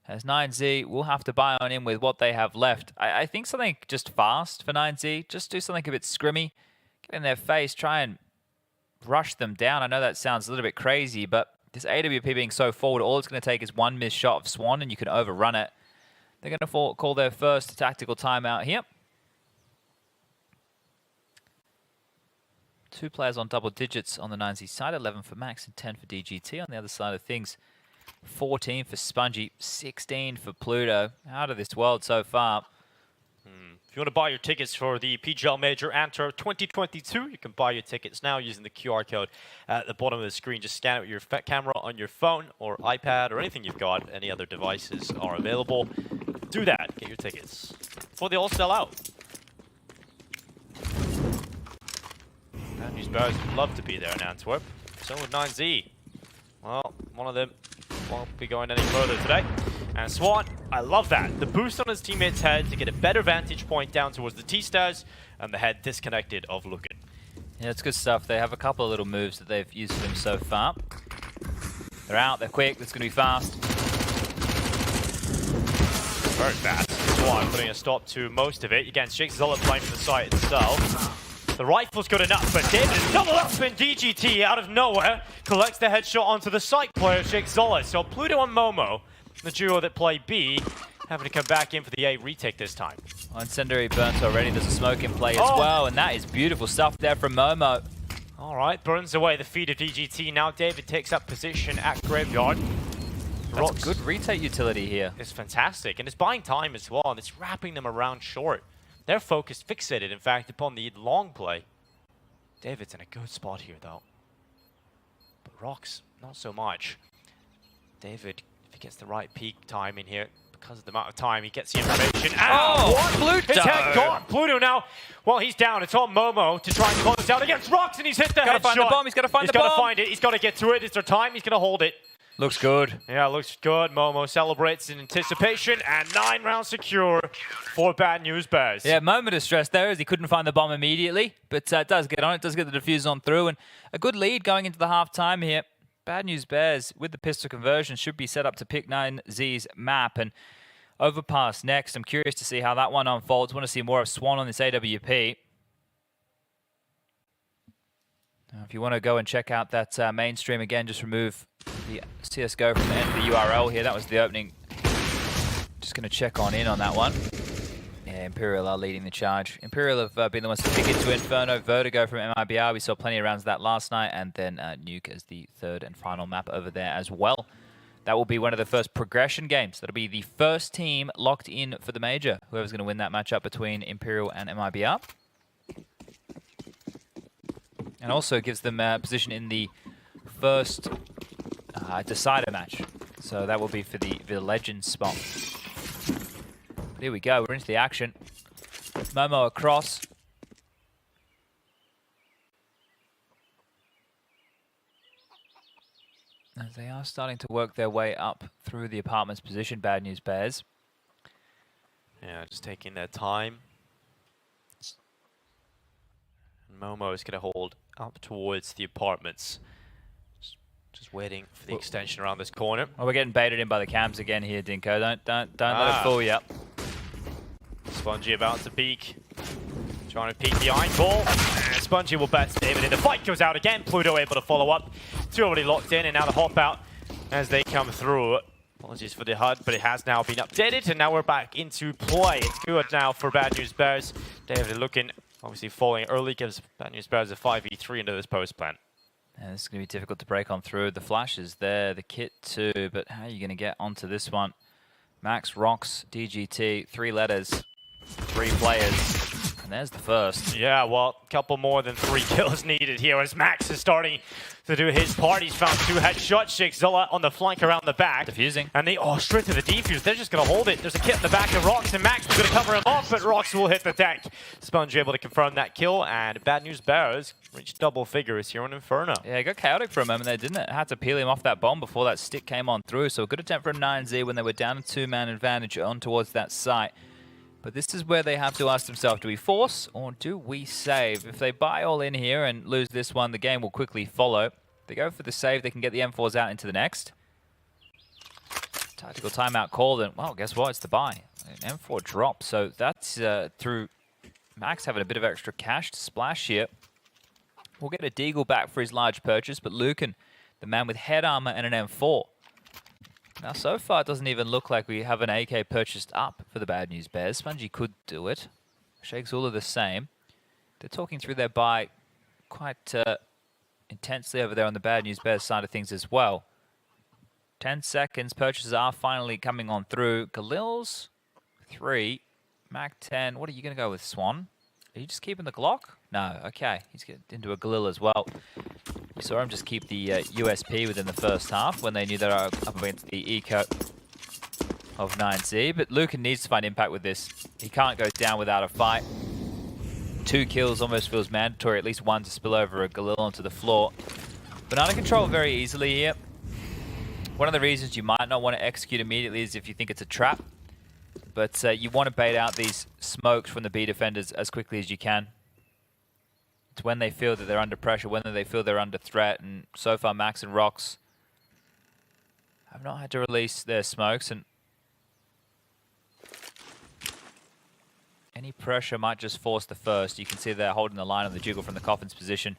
As 9Z will have to buy on in with what they have left. I think something just fast for 9Z. Just do something a bit scrimmy. Get in their face, try and rush them down. I know that sounds a little bit crazy, but this AWP being so forward, all it's going to take is 1 missed shot of Swan, and you can overrun it. They're going to call their first tactical timeout here. 2 players on double digits on the 9Z side, 11 for Max and 10 for DGT. On the other side of things, 14 for Spongy, 16 for Pluto. Out of this world so far. If you want to buy your tickets for the PGL Major Antwerp 2022, you can buy your tickets now using the QR code at the bottom of the screen. Just scan it with your camera on your phone or iPad or anything you've got. Any other devices are available. Do that. Get your tickets before they all sell out. And these Bears would love to be there in Antwerp. So would 9Z. Well, one of them won't be going any further today. And Swan, I love that. The boost on his teammate's head to get a better vantage point down towards the T-Stars, and the head disconnected of Lucan. Yeah, it's good stuff. They have a couple of little moves that they've used for him so far. They're out, they're quick, it's going to be fast. Very fast. Swan putting a stop to most of it. Again, Shake Zola playing for the site itself. The rifle's good enough, but David is double up in DGT out of nowhere. Collects the headshot onto the site player, Shake Zola. So Pluto and Momo, the duo that play B, having to come back in for the A retake this time. Incendiary burnt already. There's a smoke in play as well, and that is beautiful stuff there from Momo. All right, burns away the feed of DGT. Now David takes up position at Graveyard. That's a good retake utility here. It's fantastic, and it's buying time as well, and it's wrapping them around short. They're focused, fixated, in fact, upon the long play. David's in a good spot here, though. But Rox, not so much. David, if he gets the right peak time in here, because of the amount of time he gets the information. Oh, what? Pluto! His head gone. Pluto now, well, he's down. It's on Momo to try and close out against Rox, and he's hit the headshot. He's got to find the bomb. He's got to find the bomb. He's got to find it. He's got to get to it. It's their time. He's going to hold it. Looks good. Yeah, looks good. Momo celebrates in anticipation, and 9 rounds secure for Bad News Bears. Yeah, moment of stress there as he couldn't find the bomb immediately, but does get on it, does get the defuse on through, and a good lead going into the half-time here. Bad News Bears, with the pistol conversion, should be set up to pick 9Z's map, and Overpass next. I'm curious to see how that one unfolds. Want to see more of Swan on this AWP. Now, if you want to go and check out that mainstream again, just remove the CSGO from the end of the URL here. That was the opening. Just going to check in on that one. Yeah, Imperial are leading the charge. Imperial have been the ones to pick into Inferno. Vertigo from MIBR. We saw plenty of rounds of that last night. And then Nuke as the third and final map over there as well. That will be one of the first progression games. That'll be the first team locked in for the major. Whoever's going to win that matchup between Imperial and MIBR. And also gives them position in the first decider match. So that will be for the Legends spot. But here we go, we're into the action. Momo across. As they are starting to work their way up through the apartment's position, Bad News Bears. Yeah, just taking their time. And Momo is going to hold up towards the apartments. Just waiting for the extension around this corner. Oh, we're getting baited in by the cams again here, Dinko. Don't let it fool you. Spongy about to peek. Trying to peek the iron ball. And Spongy will bat David in. The fight goes out again. Pluto able to follow up. Two already locked in, and now the hop out as they come through. Apologies for the HUD, but it has now been updated, and now we're back into play. It's good now for Bad News Bears. David looking, obviously falling early, gives Bad News Bears a 5v3 into this post plan. And this is going to be difficult to break on through. The flash is there, the kit too, but how are you going to get onto this one? Max, Rox, DGT, 3 letters, 3 players. And there's the first. Yeah, well, a couple more than 3 kills needed here as Max is starting to do his part. He's found 2 headshots. Shake Zola on the flank around the back. Defusing. And they, straight to the defuse. They're just going to hold it. There's a kit in the back of Rox, and Max was going to cover him off, but Rox will hit the deck. Sponge able to confirm that kill, and Bad News Bears reached double figures here on Inferno. Yeah, it got chaotic for a moment there, didn't it? Had to peel him off that bomb before that stick came on through. So a good attempt from 9Z when they were down a 2-man advantage on towards that site. But this is where they have to ask themselves, do we force or do we save? If they buy all in here and lose this one, the game will quickly follow. If they go for the save, they can get the M4s out into the next. Tactical timeout called, and well, guess what? It's the buy. An M4 drop, so that's through Max having a bit of extra cash to splash here. We'll get a Deagle back for his large purchase, but Lucan, the man with head armor and an M4. Now, so far, it doesn't even look like we have an AK purchased up for the Bad News Bears. Spongy could do it. Shake Zula the same. They're talking through their buy quite intensely over there on the Bad News Bears side of things as well. 10 seconds. Purchases are finally coming on through. Galil's 3. Mac 10. What are you going to go with, Swan? Are you just keeping the Glock? No. Okay. He's getting into a Galil as well. You saw him just keep the USP within the first half when they knew they were up against the eco of 9Z. But Lucan needs to find impact with this. He can't go down without a fight. 2 kills almost feels mandatory. At least 1 to spill over a Galil onto the floor. Banana control very easily here. One of the reasons you might not want to execute immediately is if you think it's a trap. But you want to bait out these smokes from the B defenders as quickly as you can. It's when they feel that they're under pressure, when they feel they're under threat. And so far, Max and Rox have not had to release their smokes. And any pressure might just force the first. You can see they're holding the line on the jiggle from the Coffin's position.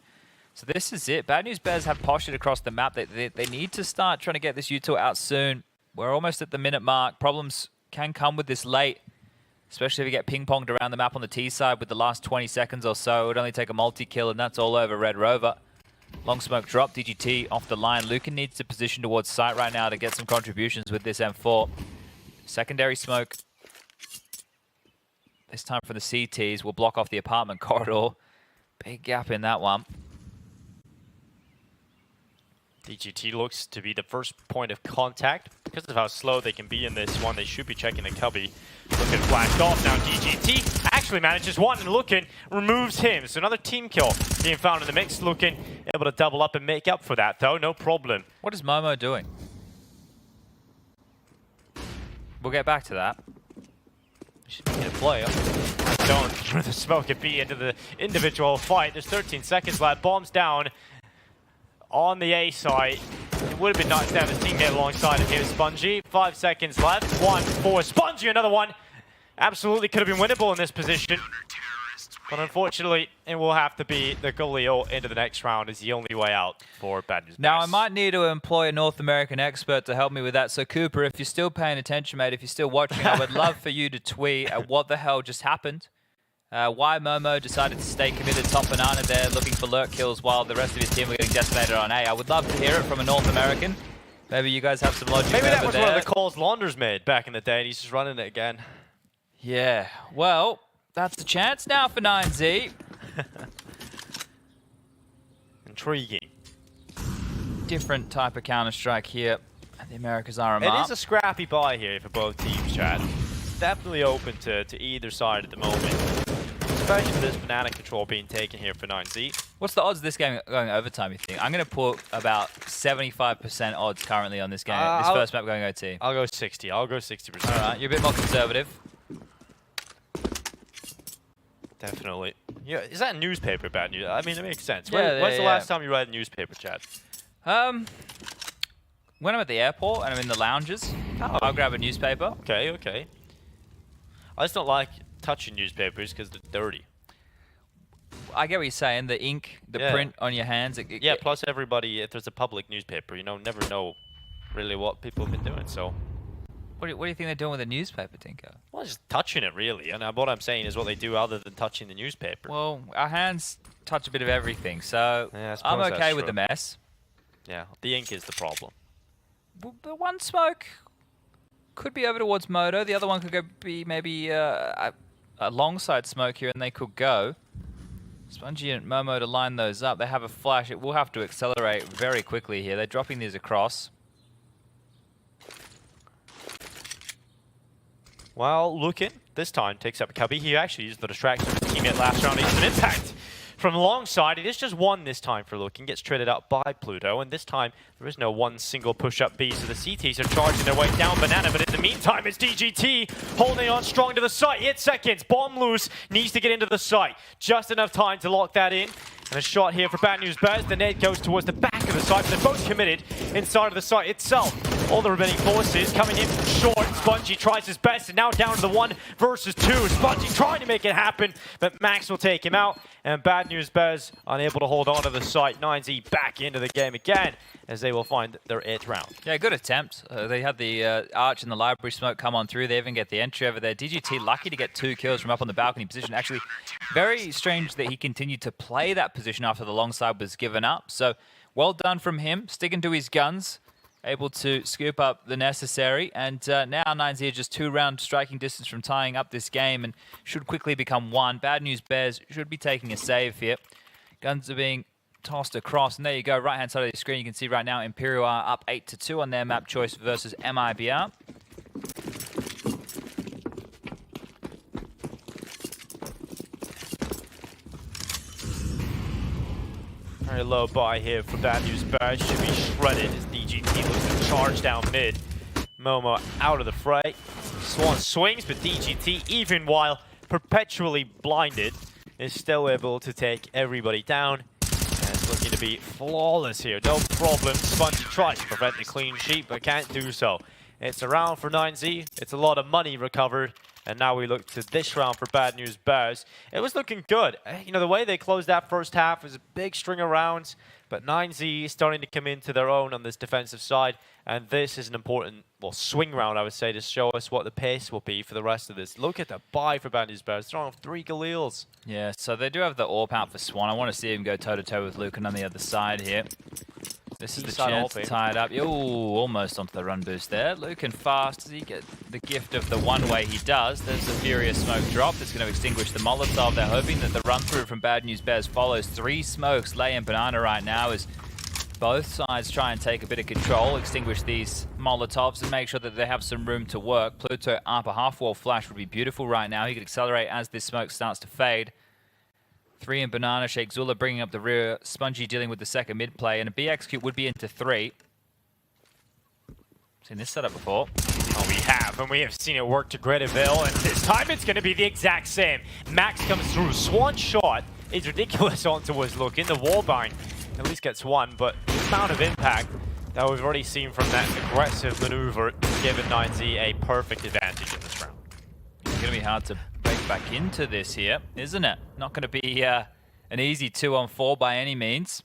So this is it. Bad News Bears have postured across the map. They need to start trying to get this util out soon. We're almost at the minute mark. Problems can come with this late, especially if you get ping-ponged around the map on the T side with the last 20 seconds or so. It would only take a multi-kill, and that's all over Red Rover. Long smoke drop, DGT off the line. Lucan needs to position towards site right now to get some contributions with this M4. Secondary smoke. This time for the CTs. Will block off the apartment corridor. Big gap in that one. DGT looks to be the first point of contact. Because of how slow they can be in this one, they should be checking the cubby. Lucan flashed off. Now DGT actually manages one, and Lucan removes him. So another team kill being found in the mix. Lucan able to double up and make up for that, though. No problem. What is Momo doing? We'll get back to that. She's making a play. Don't throw the smoke and B into the individual fight. There's 13 seconds left. Bombs down on the A side. It would have been nice to have a teammate alongside of here, Spongy. 5 seconds left. 1 for Spongy. Another one. Absolutely could have been winnable in this position. But unfortunately, it will have to be the Galil into the next round is the only way out for Bad News Bears. Now, I might need to employ a North American expert to help me with that. So, Cooper, if you're still paying attention, mate, if you're still watching, I would love for you to tweet what the hell just happened. Why Momo decided to stay committed top banana there, looking for lurk kills while the rest of his team were getting decimated on A. I would love to hear it from a North American. Maybe you guys have some logic. Maybe that was there. one of the calls Launders made back in the day, and he's just running it again. Yeah, well, that's the chance now for 9Z. Intriguing. Different type of Counter-Strike here at the Americas RMR. It is a scrappy buy here for both teams, Chad. Definitely open to either side at the moment. Especially with this banana control being taken here for 9Z. What's the odds of this game going overtime, you think? I'm going to put about 75% odds currently on this game. This first map going OT. I'll go 60. I'll go 60%. All right, you're a bit more conservative. Definitely. Yeah, is that newspaper bad news? I mean, it makes sense. Yeah, When's the last time you read a newspaper, Chad? When I'm at the airport and I'm in the lounges, I'll grab a newspaper. Okay, okay. I just don't like touching newspapers because they're dirty. I get what you're saying. The ink, the print on your hands. Yeah, plus everybody, if there's a public newspaper, you know, never know really what people have been doing, so. What do you think they're doing with a newspaper, Tinko? Well, just touching it, really. And what I'm saying is what they do other than touching the newspaper. Well, our hands touch a bit of everything, so yeah, I'm okay with the mess. Yeah, the ink is the problem. Well, the one smoke could be over towards Moto. The other one could be maybe a long side smoke here, and they could go. Spongy and Momo to line those up. They have a flash. It will have to accelerate very quickly here. They're dropping these across. Well, Lucan, this time, takes up a cubby. He actually used the distraction of his teammate last round. He's an impact from alongside. It is just one this time for Lucan. Gets traded up by Pluto, and this time, there is no one single push-up B, so the CTs are charging their way down Banana, but in the meantime, it's DGT holding on strong to the site. 8 seconds, bomb loose, needs to get into the site. Just enough time to lock that in. And a shot here for Bad News Bears. The nade goes towards the back of the site, but they're both committed inside of the site itself. all the remaining forces coming in from short. Spongy tries his best, and now down to the 1 versus 2. Spongy trying to make it happen, but Max will take him out. And Bad News Bears unable to hold on to the site. 9Z back into the game again, as they will find their 8th round. Yeah, good attempt. They had the Arch and the Library Smoke come on through. They even get the entry over there. DGT lucky to get 2 kills from up on the balcony position. Actually, very strange that he continued to play that position after the long side was given up. So, well done from him, sticking to his guns. Able to scoop up the necessary, and now 9Z are just 2-round striking distance from tying up this game and should quickly become 1. Bad News Bears should be taking a save here. Guns are being tossed across, and there you go, right-hand side of the screen, you can see right now Imperial are up 8-2 on their map choice versus MIBR. Very low buy here for Bad News Bears. Should be shredded as DGT looks to charge down mid. Momo out of the fray. Swan swings, but DGT, even while perpetually blinded, is still able to take everybody down. And it's looking to be flawless here. No problem. Spongy tries to prevent the clean sheet, but can't do so. It's a round for 9Z. It's a lot of money recovered. And now we look to this round for Bad News Bears. It was looking good. You know, the way they closed that first half was a big string of rounds, but 9Z is starting to come into their own on this defensive side, and this is an important, well, swing round, I would say, to show us what the pace will be for the rest of this. Look at the buy for Bad News Bears, throwing off 3 Galils. Yeah, so they do have the AWP out for Swan. I want to see him go toe-to-toe with Lucan on the other side here. This is the chance to tie it up. Ooh, almost onto the run boost there. Lucan fast. Does he get the gift of the one-way? He does. There's the Furious Smoke drop that's going to extinguish the Molotov. They're hoping that the run-through from Bad News Bears follows. 3 smokes lay in Banana right now as both sides try and take a bit of control, extinguish these Molotovs and make sure that they have some room to work. Pluto up a half-wall flash would be beautiful right now. He could accelerate as this smoke starts to fade. 3 in Banana, Sheikh Zula bringing up the rear, Spongy dealing with the second mid play, and a BXQ would be into 3. Seen this setup before. Oh, we have, and we have seen it work to great avail, and this time it's going to be the exact same. Max comes through, Swan shot is ridiculous onto his look in the wallbind. At least gets 1, but the amount of impact that we've already seen from that aggressive maneuver given 9Z a perfect advantage in this round. It's going to be hard to break back into this here, isn't it? Not going to be an easy 2-on-4 by any means.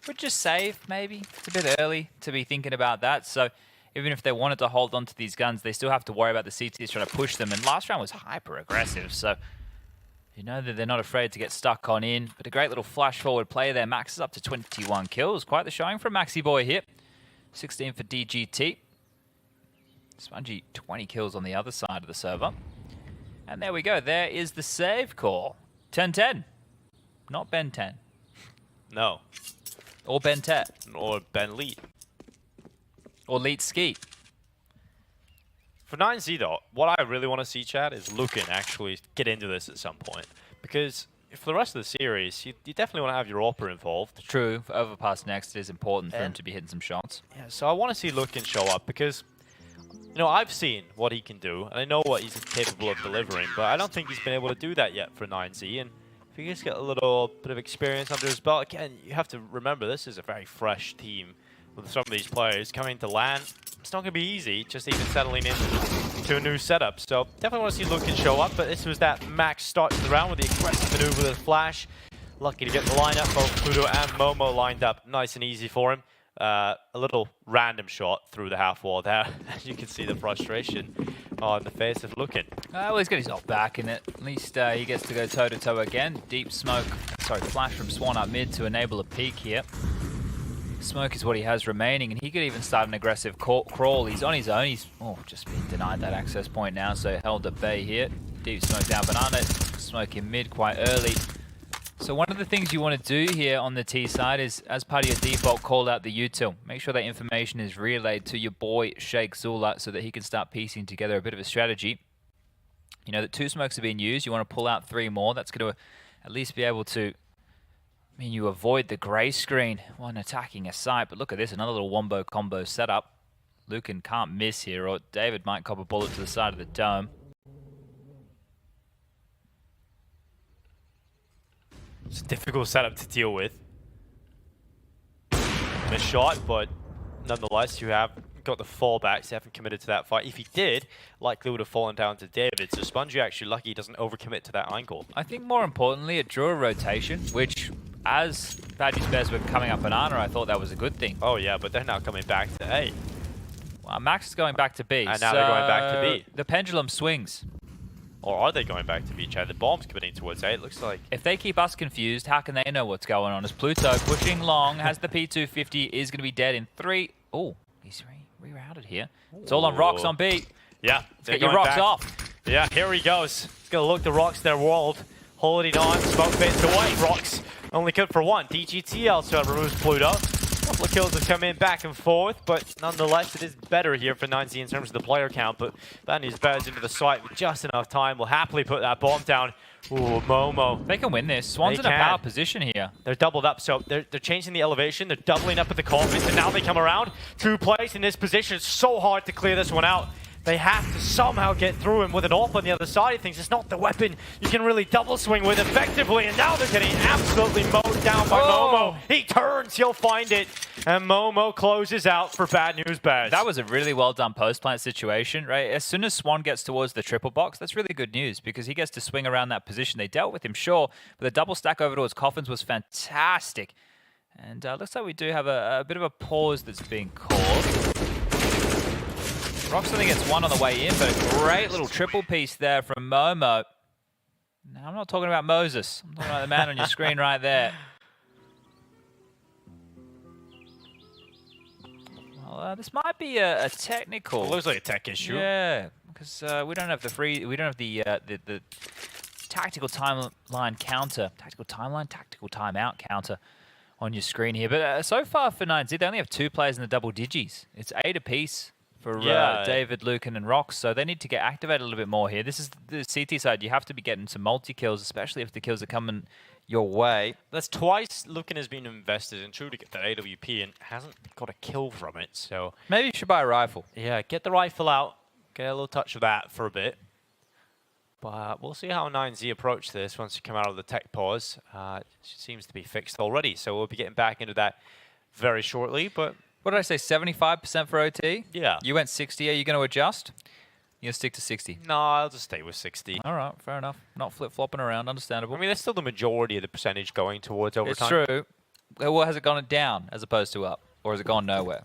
But just save, maybe. It's a bit early to be thinking about that. So even if they wanted to hold on to these guns, they still have to worry about the CTs trying to push them. And last round was hyper-aggressive, so you know that they're not afraid to get stuck on in. But a great little flash forward play there. Max is up to 21 kills. Quite the showing from Maxi Boy here. 16 for DGT. Spongy, 20 kills on the other side of the server. And there we go. There is the save call. 10-10. Not Ben 10. No. Or Ben Tet. Or Ben Leet. Or Leet Ski. For 9Z though, what I really want to see, Chad, is Lucan actually get into this at some point. Because for the rest of the series, you definitely want to have your AWPer involved. True. For Overpass next, it is important for him to be hitting some shots. Yeah, so I want to see Lucan show up because, you know, I've seen what he can do, and I know what he's capable of delivering, but I don't think he's been able to do that yet for 9Z. And if he just get a little bit of experience under his belt, again, you have to remember this is a very fresh team with some of these players coming to LAN. It's not going to be easy, just even settling in to a new setup. So definitely want to see Lucan show up, but this was that Max start to the round with the aggressive maneuver with the flash. Lucky to get the lineup, both Pluto and Momo lined up nice and easy for him. A little random shot through the half wall there. You can see the frustration on the face of Lucan. Well, he's got his off back in it. At least he gets to go toe-to-toe again. Deep smoke, sorry, flash from Swan up mid to enable a peek here. Smoke is what he has remaining, and he could even start an aggressive crawl. He's on his own. He's just been denied that access point now, so held at bay here. Deep smoke down Banana, smoke in mid quite early. So one of the things you want to do here on the T side is, as part of your default, call out the util. Make sure that information is relayed to your boy Sheikh Zula so that he can start piecing together a bit of a strategy. You know that 2 smokes are being used. You want to pull out 3 more. That's going to at least be able to mean you avoid the grey screen when attacking a site. But look at this, another little wombo combo setup. Lucan can't miss here, or David might cop a bullet to the side of the dome. It's a difficult setup to deal with. Missed shot, but nonetheless, you have got the fallbacks. They haven't committed to that fight. If he did, likely would have fallen down to David. So Spongy actually lucky he doesn't overcommit to that angle. I think more importantly, it drew a rotation, which, as Bad News Bears were coming up banana, I thought that was a good thing. Oh yeah, but they're now coming back to A. Well, Max is going back to B. And now they're going back to B. The pendulum swings. Or are they going back to B, Chad? The bomb's committing towards A, it looks like. If they keep us confused, how can they know what's going on? As Pluto pushing long, has the P250, is going to be dead in 3. Oh, he's rerouted here. It's all on Rocks on B. Yeah. Let's get your Rocks off. Yeah, here he goes. He's going to look the Rocks their world. Holding on, smoke fades away. Rocks only good for 1. DGT also removes Pluto. A couple of kills have come in back and forth, but nonetheless, it is better here for 9Z in terms of the player count. But Bad News Bears into the site with just enough time. Will happily put that bomb down. Ooh, Momo. They can win this. Swan's in a power position here. They're doubled up, so they're changing the elevation. They're doubling up at the coffins, and now they come around. 2 plays in this position. It's so hard to clear this one out. They have to somehow get through him with an AWP on the other side of things. It's not the weapon you can really double swing with effectively, and now they're getting absolutely mowed down by Momo. He turns, he'll find it, and Momo closes out for Bad News Bears. That was a really well done post-plant situation, right? As soon as Swan gets towards the triple box, that's really good news because he gets to swing around that position. They dealt with him, sure, but the double stack over towards Coffins was fantastic. And looks like we do have a bit of a pause that's being called. Rocks only gets 1 on the way in, but a great little triple piece there from Momo. Now, I'm not talking about Moses. I'm talking about the man on your screen right there. Well, this might be a technical. It looks like a tech issue. Yeah, because we don't have the tactical timeline counter, tactical timeout counter on your screen here. But so far for 9Z, they only have 2 players in the double digis. It's 8 apiece for David, Lucan, and Rox, so they need to get activated a little bit more here. This is the CT side. You have to be getting some multi-kills, especially if the kills are coming your way. That's twice Lucan has been invested in True to get that AWP and hasn't got a kill from it, so... Maybe you should buy a rifle. Yeah, get the rifle out, get a little touch of that for a bit. But we'll see how 9Z approach this once you come out of the tech pause. It seems to be fixed already, so we'll be getting back into that very shortly, but... What did I say, 75% for OT? Yeah. You went 60. Are you going to adjust? You're going to stick to 60? No, I'll just stay with 60. All right, fair enough. Not flip-flopping around, understandable. I mean, there's still the majority of the percentage going towards overtime. It's true. Well, has it gone down as opposed to up? Or has it gone nowhere?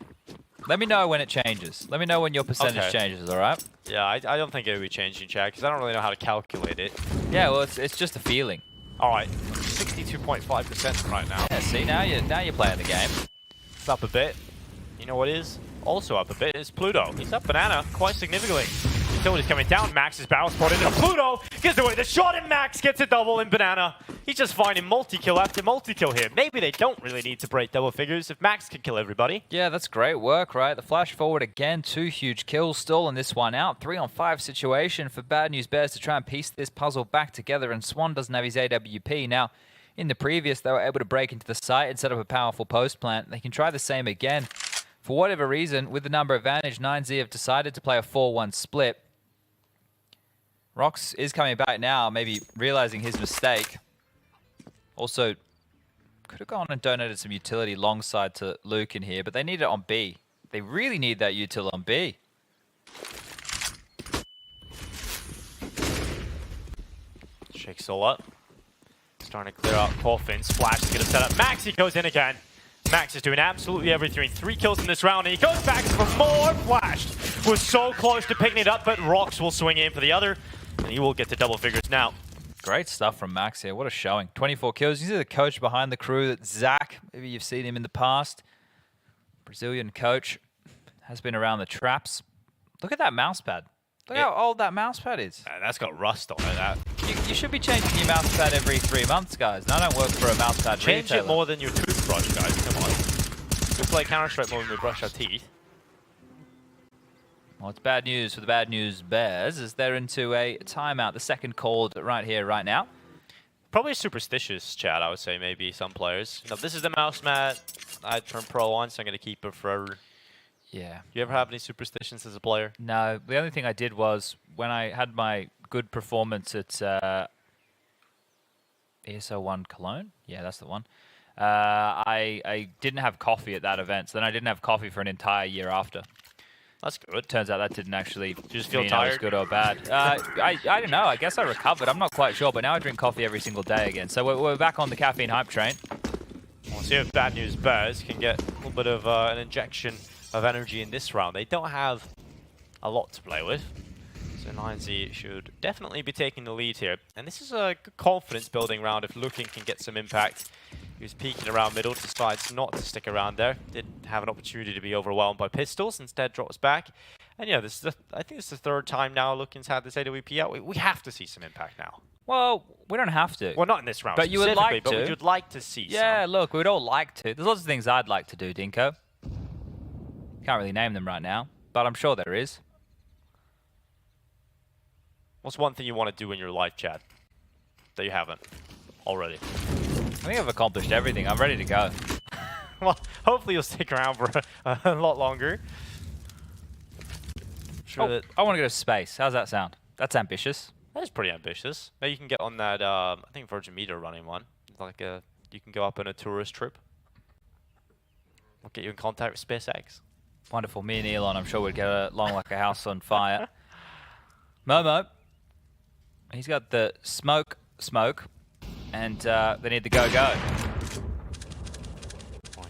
Let me know when it changes. Let me know when your percentage changes, all right? Yeah, I don't think it will be changing, Chad, because I don't really know how to calculate it. Yeah, well, it's just a feeling. All right, 62.5% right now. Yeah, see, now you're playing the game. It's up a bit. You know what is also up a bit is Pluto. He's up banana quite significantly. Utility's coming down. Max's barrel spotted into Pluto. Gets away the shot, and Max gets a double in banana. He's just finding multi-kill after multi-kill here. Maybe they don't really need to break double figures if Max can kill everybody. Yeah, that's great work, right? The flash forward again. 2 huge kills still in this one out. 3-on-5 situation for Bad News Bears to try and piece this puzzle back together, and Swan doesn't have his AWP. Now, in the previous, they were able to break into the site and set up a powerful post plant. They can try the same again. For whatever reason, with the number advantage, 9Z have decided to play a 4-1 split. Rox is coming back now, maybe realizing his mistake. Also, could have gone and donated some utility long side to Luke in here, but they need it on B. They really need that util on B. Shakes all up. Starting to clear out coffins. Flash is going to set up. Maxi goes in again. Max is doing absolutely everything. 3 kills in this round, and he goes back for more. Flashed was so close to picking it up, but Rox will swing in for the other, and he will get to double figures now. Great stuff from Max here. What a showing. 24 kills. He's the coach behind the crew. That Zach, maybe you've seen him in the past. Brazilian coach. Has been around the traps. Look at that mouse pad. Look how old that mouse pad is. That's got rust on it. You should be changing your mouse pad every 3 months, guys. And I don't work for a mouse pad Change retailer. it more than your toothbrush, guys. Come on. We play Counter-Strike more than we brush our teeth. Well, it's bad news for the Bad News Bears as they're into a timeout. The second called right here, right now. Probably superstitious, Chad, I would say, maybe some players. Now, this is the mouse mat. I turned pro on, so I'm going to keep it forever. Yeah. You ever have any superstitions as a player? No. The only thing I did was when I had my good performance at ESO1 Cologne. Yeah, that's the one. I didn't have coffee at that event, so then I didn't have coffee for an entire year after. That's good. Turns out that didn't actually just feel mean I was tired? good or bad. I don't know. I guess I recovered. I'm not quite sure, but now I drink coffee every single day again. So we're back on the caffeine hype train. We'll see if Bad News Bears can get a little bit of an injection of energy in this round. They don't have a lot to play with. So 9Z should definitely be taking the lead here. And this is a good confidence building round if Lukin can get some impact. He was peeking around middle, decides not to stick around there. Didn't have an opportunity to be overwhelmed by pistols, instead drops back. And yeah, this is I think it's the third time now Lukin's had this AWP out. We have to see some impact now. Well, we don't have to. Well, not in this round but you would like to. But you'd like to see yeah, some. Look, we'd all like to. There's lots of things I'd like to do, Dinko. Can't really name them right now, but I'm sure there is. What's one thing you want to do in your life, Chad, that you haven't already? I think I've accomplished everything. I'm ready to go. Well, hopefully you'll stick around for a lot longer. Sure I want to go to space. How's that sound? That's ambitious. That is pretty ambitious. Maybe you can get on that, I think Virgin Media are running one. Like you can go up on a tourist trip. We'll get you in contact with SpaceX. Wonderful. Me and Elon, I'm sure we'd get along like a house on fire. Momo. He's got the smoke, and they need the go-go.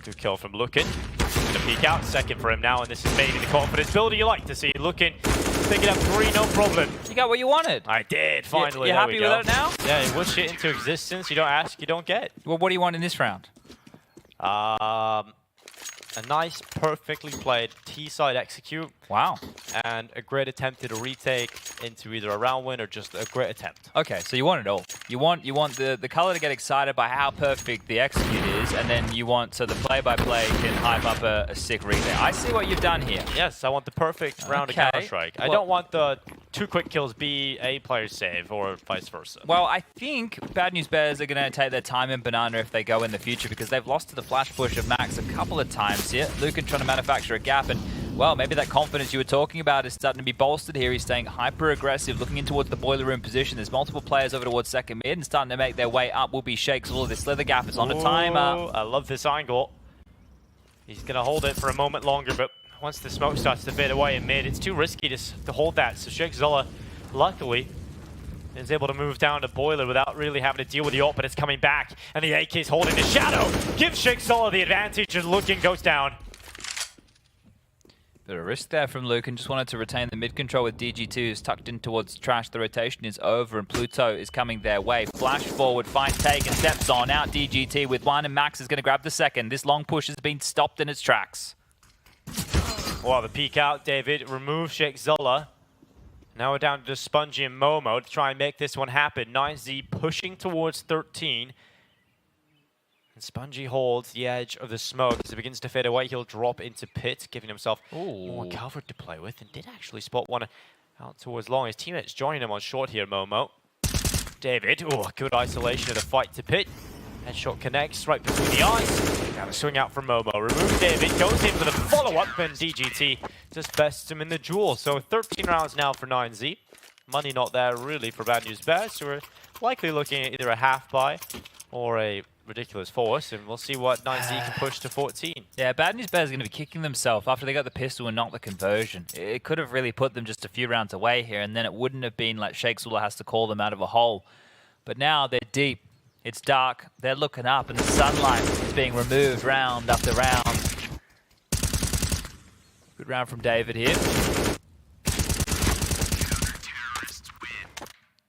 Good kill from Lukin. Gonna peek out, second for him now, and this is maybe the confidence builder you like to see. Lukin picking up 3, no problem. You got what you wanted. I did, finally. You happy with it now? Yeah, you wish it into existence. You don't ask, you don't get. Well, what do you want in this round? A nice, perfectly played T-side execute. Wow. And a great attempt to retake into either a round win or just a great attempt. Okay, so you want it all. You want the color to get excited by how perfect the execute is, and then you want so the play-by-play can hype up a sick retake. I see what you've done here. Yes, I want the perfect round of Counter-Strike. I don't want the 2 quick kills be a player save or vice versa. Well, I think Bad News Bears are going to take their time in Banana if they go in the future, because they've lost to the flash push of Max a couple of times here. Lukin trying to manufacture a gap, and well, maybe that confidence you were talking about is starting to be bolstered here. He's staying hyper aggressive, looking in towards the boiler room position. There's multiple players over towards second mid and starting to make their way up. Will be Shakes. All of this slither gap is on a timer. I love this angle. He's going to hold it for a moment longer, but once the smoke starts to fade away in mid, it's too risky to hold that. So Shakes, luckily, is able to move down to boiler without really having to deal with the ult, but it's coming back. And the AK is holding the shadow. Gives Shakes the advantage as Lukin goes down. Bit of risk there from Lukin. Just wanted to retain the mid control with DG2 who's tucked in towards Trash. The rotation is over and Pluto is coming their way. Flash forward, find take and steps on out DGT with 1 and Max is going to grab the second. This long push has been stopped in its tracks. Well, the peek out, David. Remove Sheikh Zula. Now we're down to Spongy and Momo to try and make this one happen. 9Z pushing towards 13. And Spongy holds the edge of the smoke. As it begins to fade away, he'll drop into pit, giving himself more cover to play with. And did actually spot one out towards long. His teammates joining him on short here, Momo. David, good isolation of the fight to pit. Headshot connects right between the eyes. Now the swing out from Momo. Remove David, goes in for the follow-up, and DGT just bests him in the duel. So 13 rounds now for 9Z. Money not there really for Bad News Bears, who are likely looking at either a half buy or a ridiculous force, and we'll see what 9Z can push to 14. Yeah, Bad News Bears are going to be kicking themselves after they got the pistol and not the conversion. It could have really put them just a few rounds away here, and then it wouldn't have been like Shakespeare has to call them out of a hole. But now they're deep. It's dark. They're looking up, and the sunlight is being removed round after round. Good round from David here.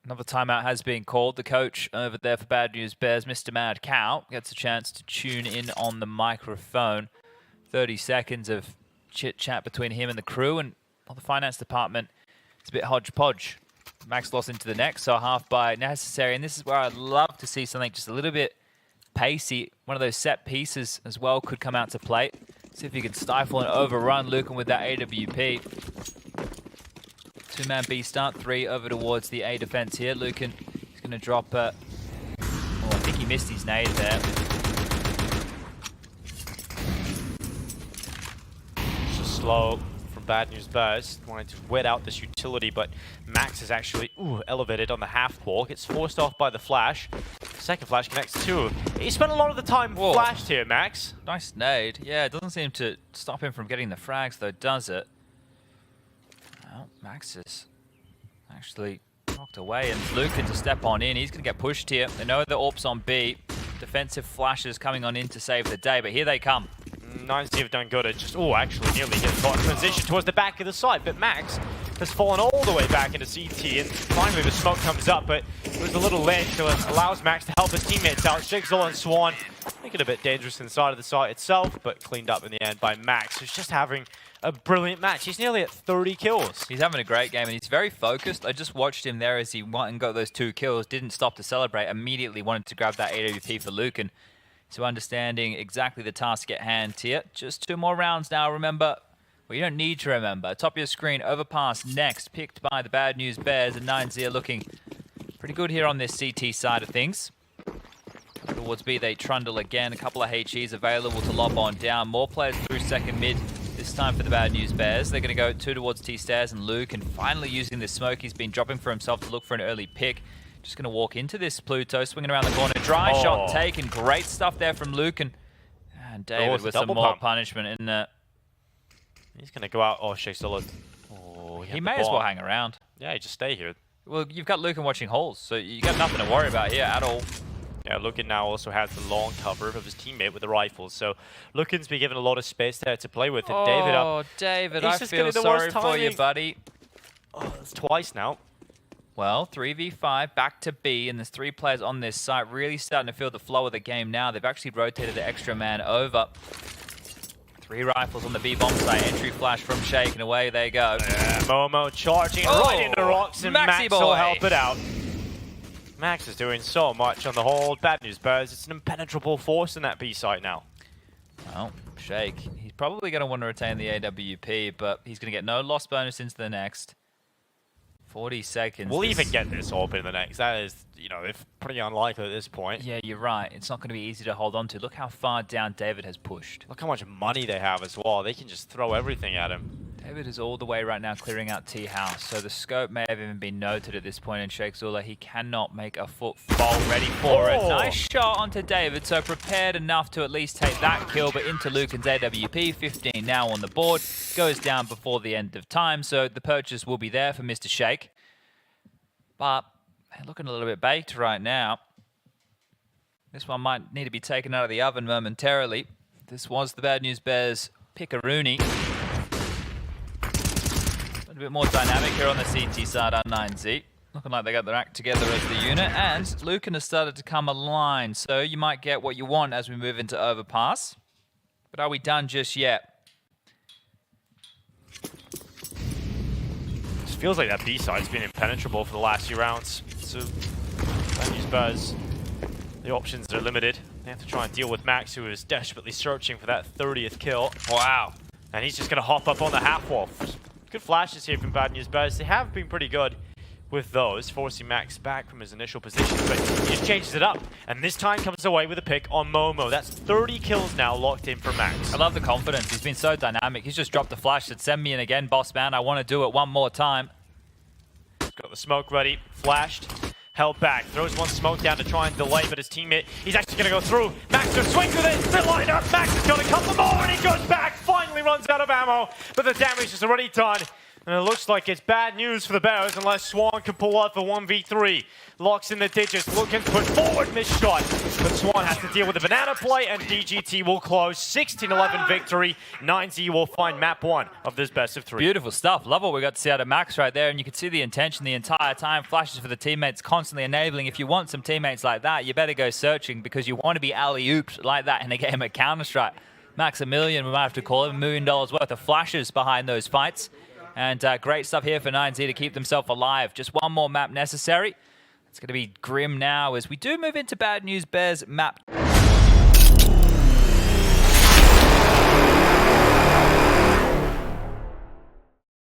Another timeout has been called. The coach over there for Bad News Bears, Mr. Mad Cow, gets a chance to tune in on the microphone. 30 seconds of chit-chat between him and the crew, and the finance department, it's a bit hodgepodge. Max lost into the next, so a half by necessary, and this is where I'd love to see something just a little bit pacey. One of those set pieces as well could come out to play. See if he can stifle and overrun Lukin with that AWP. 2-man B start, 3 over towards the A defense here. Lukin is going to drop I think he missed his nade there. Just slow from Bad News Bears, wanting to wet out this utility, but Max is actually elevated on the half wall. Gets forced off by the flash. Second flash connects too. He spent a lot of the time flashed here, Max. Nice nade. Yeah, it doesn't seem to stop him from getting the frags though, does it? Well, Max is actually knocked away, and Lucan to step on in. He's going to get pushed here. They know the AWP's on B. Defensive flashes coming on in to save the day, but here they come. 9Z have done good at just, actually nearly hit caught transition towards the back of the site, but Max has fallen all the way back into CT, and finally the smoke comes up, but it was a little ledge that allows Max to help his teammates out. Shigzel and Swan make it a bit dangerous inside of the site itself, but cleaned up in the end by Max, who's just having a brilliant match. He's nearly at 30 kills. He's having a great game, and he's very focused. I just watched him there as he went and got those 2 kills, didn't stop to celebrate, immediately wanted to grab that AWP for Lucan. So understanding exactly the task at hand here. Just 2 more rounds now, remember. Well, you don't need to remember. Top of your screen, Overpass next, picked by the Bad News Bears, and 9Z are looking pretty good here on this CT side of things. Towards B, they trundle again. A couple of HEs available to lob on down. More players through second mid. This time for the Bad News Bears. They're going to go 2 towards T-Stairs, and Luke, and finally using this smoke, he's been dropping for himself to look for an early pick. Just going to walk into this Pluto, swinging around the corner. Dry shot taken. Great stuff there from Luke, and David with some more punishment in there. He's going to go out. Shigzel. He may as well hang around. Yeah, just stay here. Well, you've got Lucan watching holes, so you got nothing to worry about here at all. Yeah, Lucan now also has the long cover of his teammate with the rifles, so Lucan's been given a lot of space there to play with. And David, I feel sorry for you, buddy. It's twice now. Well, 3v5, back to B, and there's 3 players on this site, really starting to feel the flow of the game now. They've actually rotated the extra man over. 3 rifles on the B bomb site, entry flash from Shake, and away they go. Yeah, Momo charging right into rocks, and Max will help it out. Max is doing so much on the hold. Bad News Bears, it's an impenetrable force in that B site now. Well, Shake, he's probably going to want to retain the AWP, but he's going to get no loss bonus into the next. 40 seconds. We'll even get this AWP in the next. That is, if pretty unlikely at this point. Yeah, you're right. It's not going to be easy to hold on to. Look how far down David has pushed. Look how much money they have as well. They can just throw everything at him. David is all the way right now clearing out T-House, so the scope may have even been noted at this point in Sheikh Zula. He cannot make a footfall ready for it. Nice shot onto David, so prepared enough to at least take that kill, but into Lucan's AWP, 15 now on the board, goes down before the end of time, so the purchase will be there for Mr. Shake. But they're looking a little bit baked right now. This one might need to be taken out of the oven momentarily. This was the Bad News Bears Pickaroony. A bit more dynamic here on the CT side on 9Z. Looking like they got their act together as the unit, and Lucan has started to come aligned, so you might get what you want as we move into Overpass. But are we done just yet? It feels like that B side's been impenetrable for the last few rounds. So, Bad News Bears, the options are limited. They have to try and deal with Max, who is desperately searching for that 30th kill. Wow. And he's just going to hop up on the half wall. Good flashes here from Bad News Bears. They have been pretty good with those, forcing Max back from his initial position, but he just changes it up. And this time comes away with a pick on Momo. That's 30 kills now locked in for Max. I love the confidence. He's been so dynamic. He's just dropped the flash, said, send me in again, boss man. I want to do it one more time. He's got the smoke ready, flashed, held back, throws one smoke down to try and delay, but his teammate, he's actually going to go through. Max just swings with it, still lined up. Max has got a couple more, and he goes back, finally runs out of ammo, but the damage is already done. And it looks like it's bad news for the Bears unless Swan can pull out the 1v3. Locks in the digits, looking to put forward, missed shot. But Swan has to deal with the banana play, and DGT will close. 16-11 victory. 9Z will find map 1 of this best of 3. Beautiful stuff. Love what we got to see out of Max right there. And you can see the intention the entire time. Flashes for the teammates, constantly enabling. If you want some teammates like that, you better go searching, because you want to be alley-ooped like that in a game of Counter-Strike. Max a million, we might have to call it, $1 million worth of flashes behind those fights. And great stuff here for 9Z to keep themselves alive. Just one more map necessary. It's going to be grim now as we do move into Bad News Bears map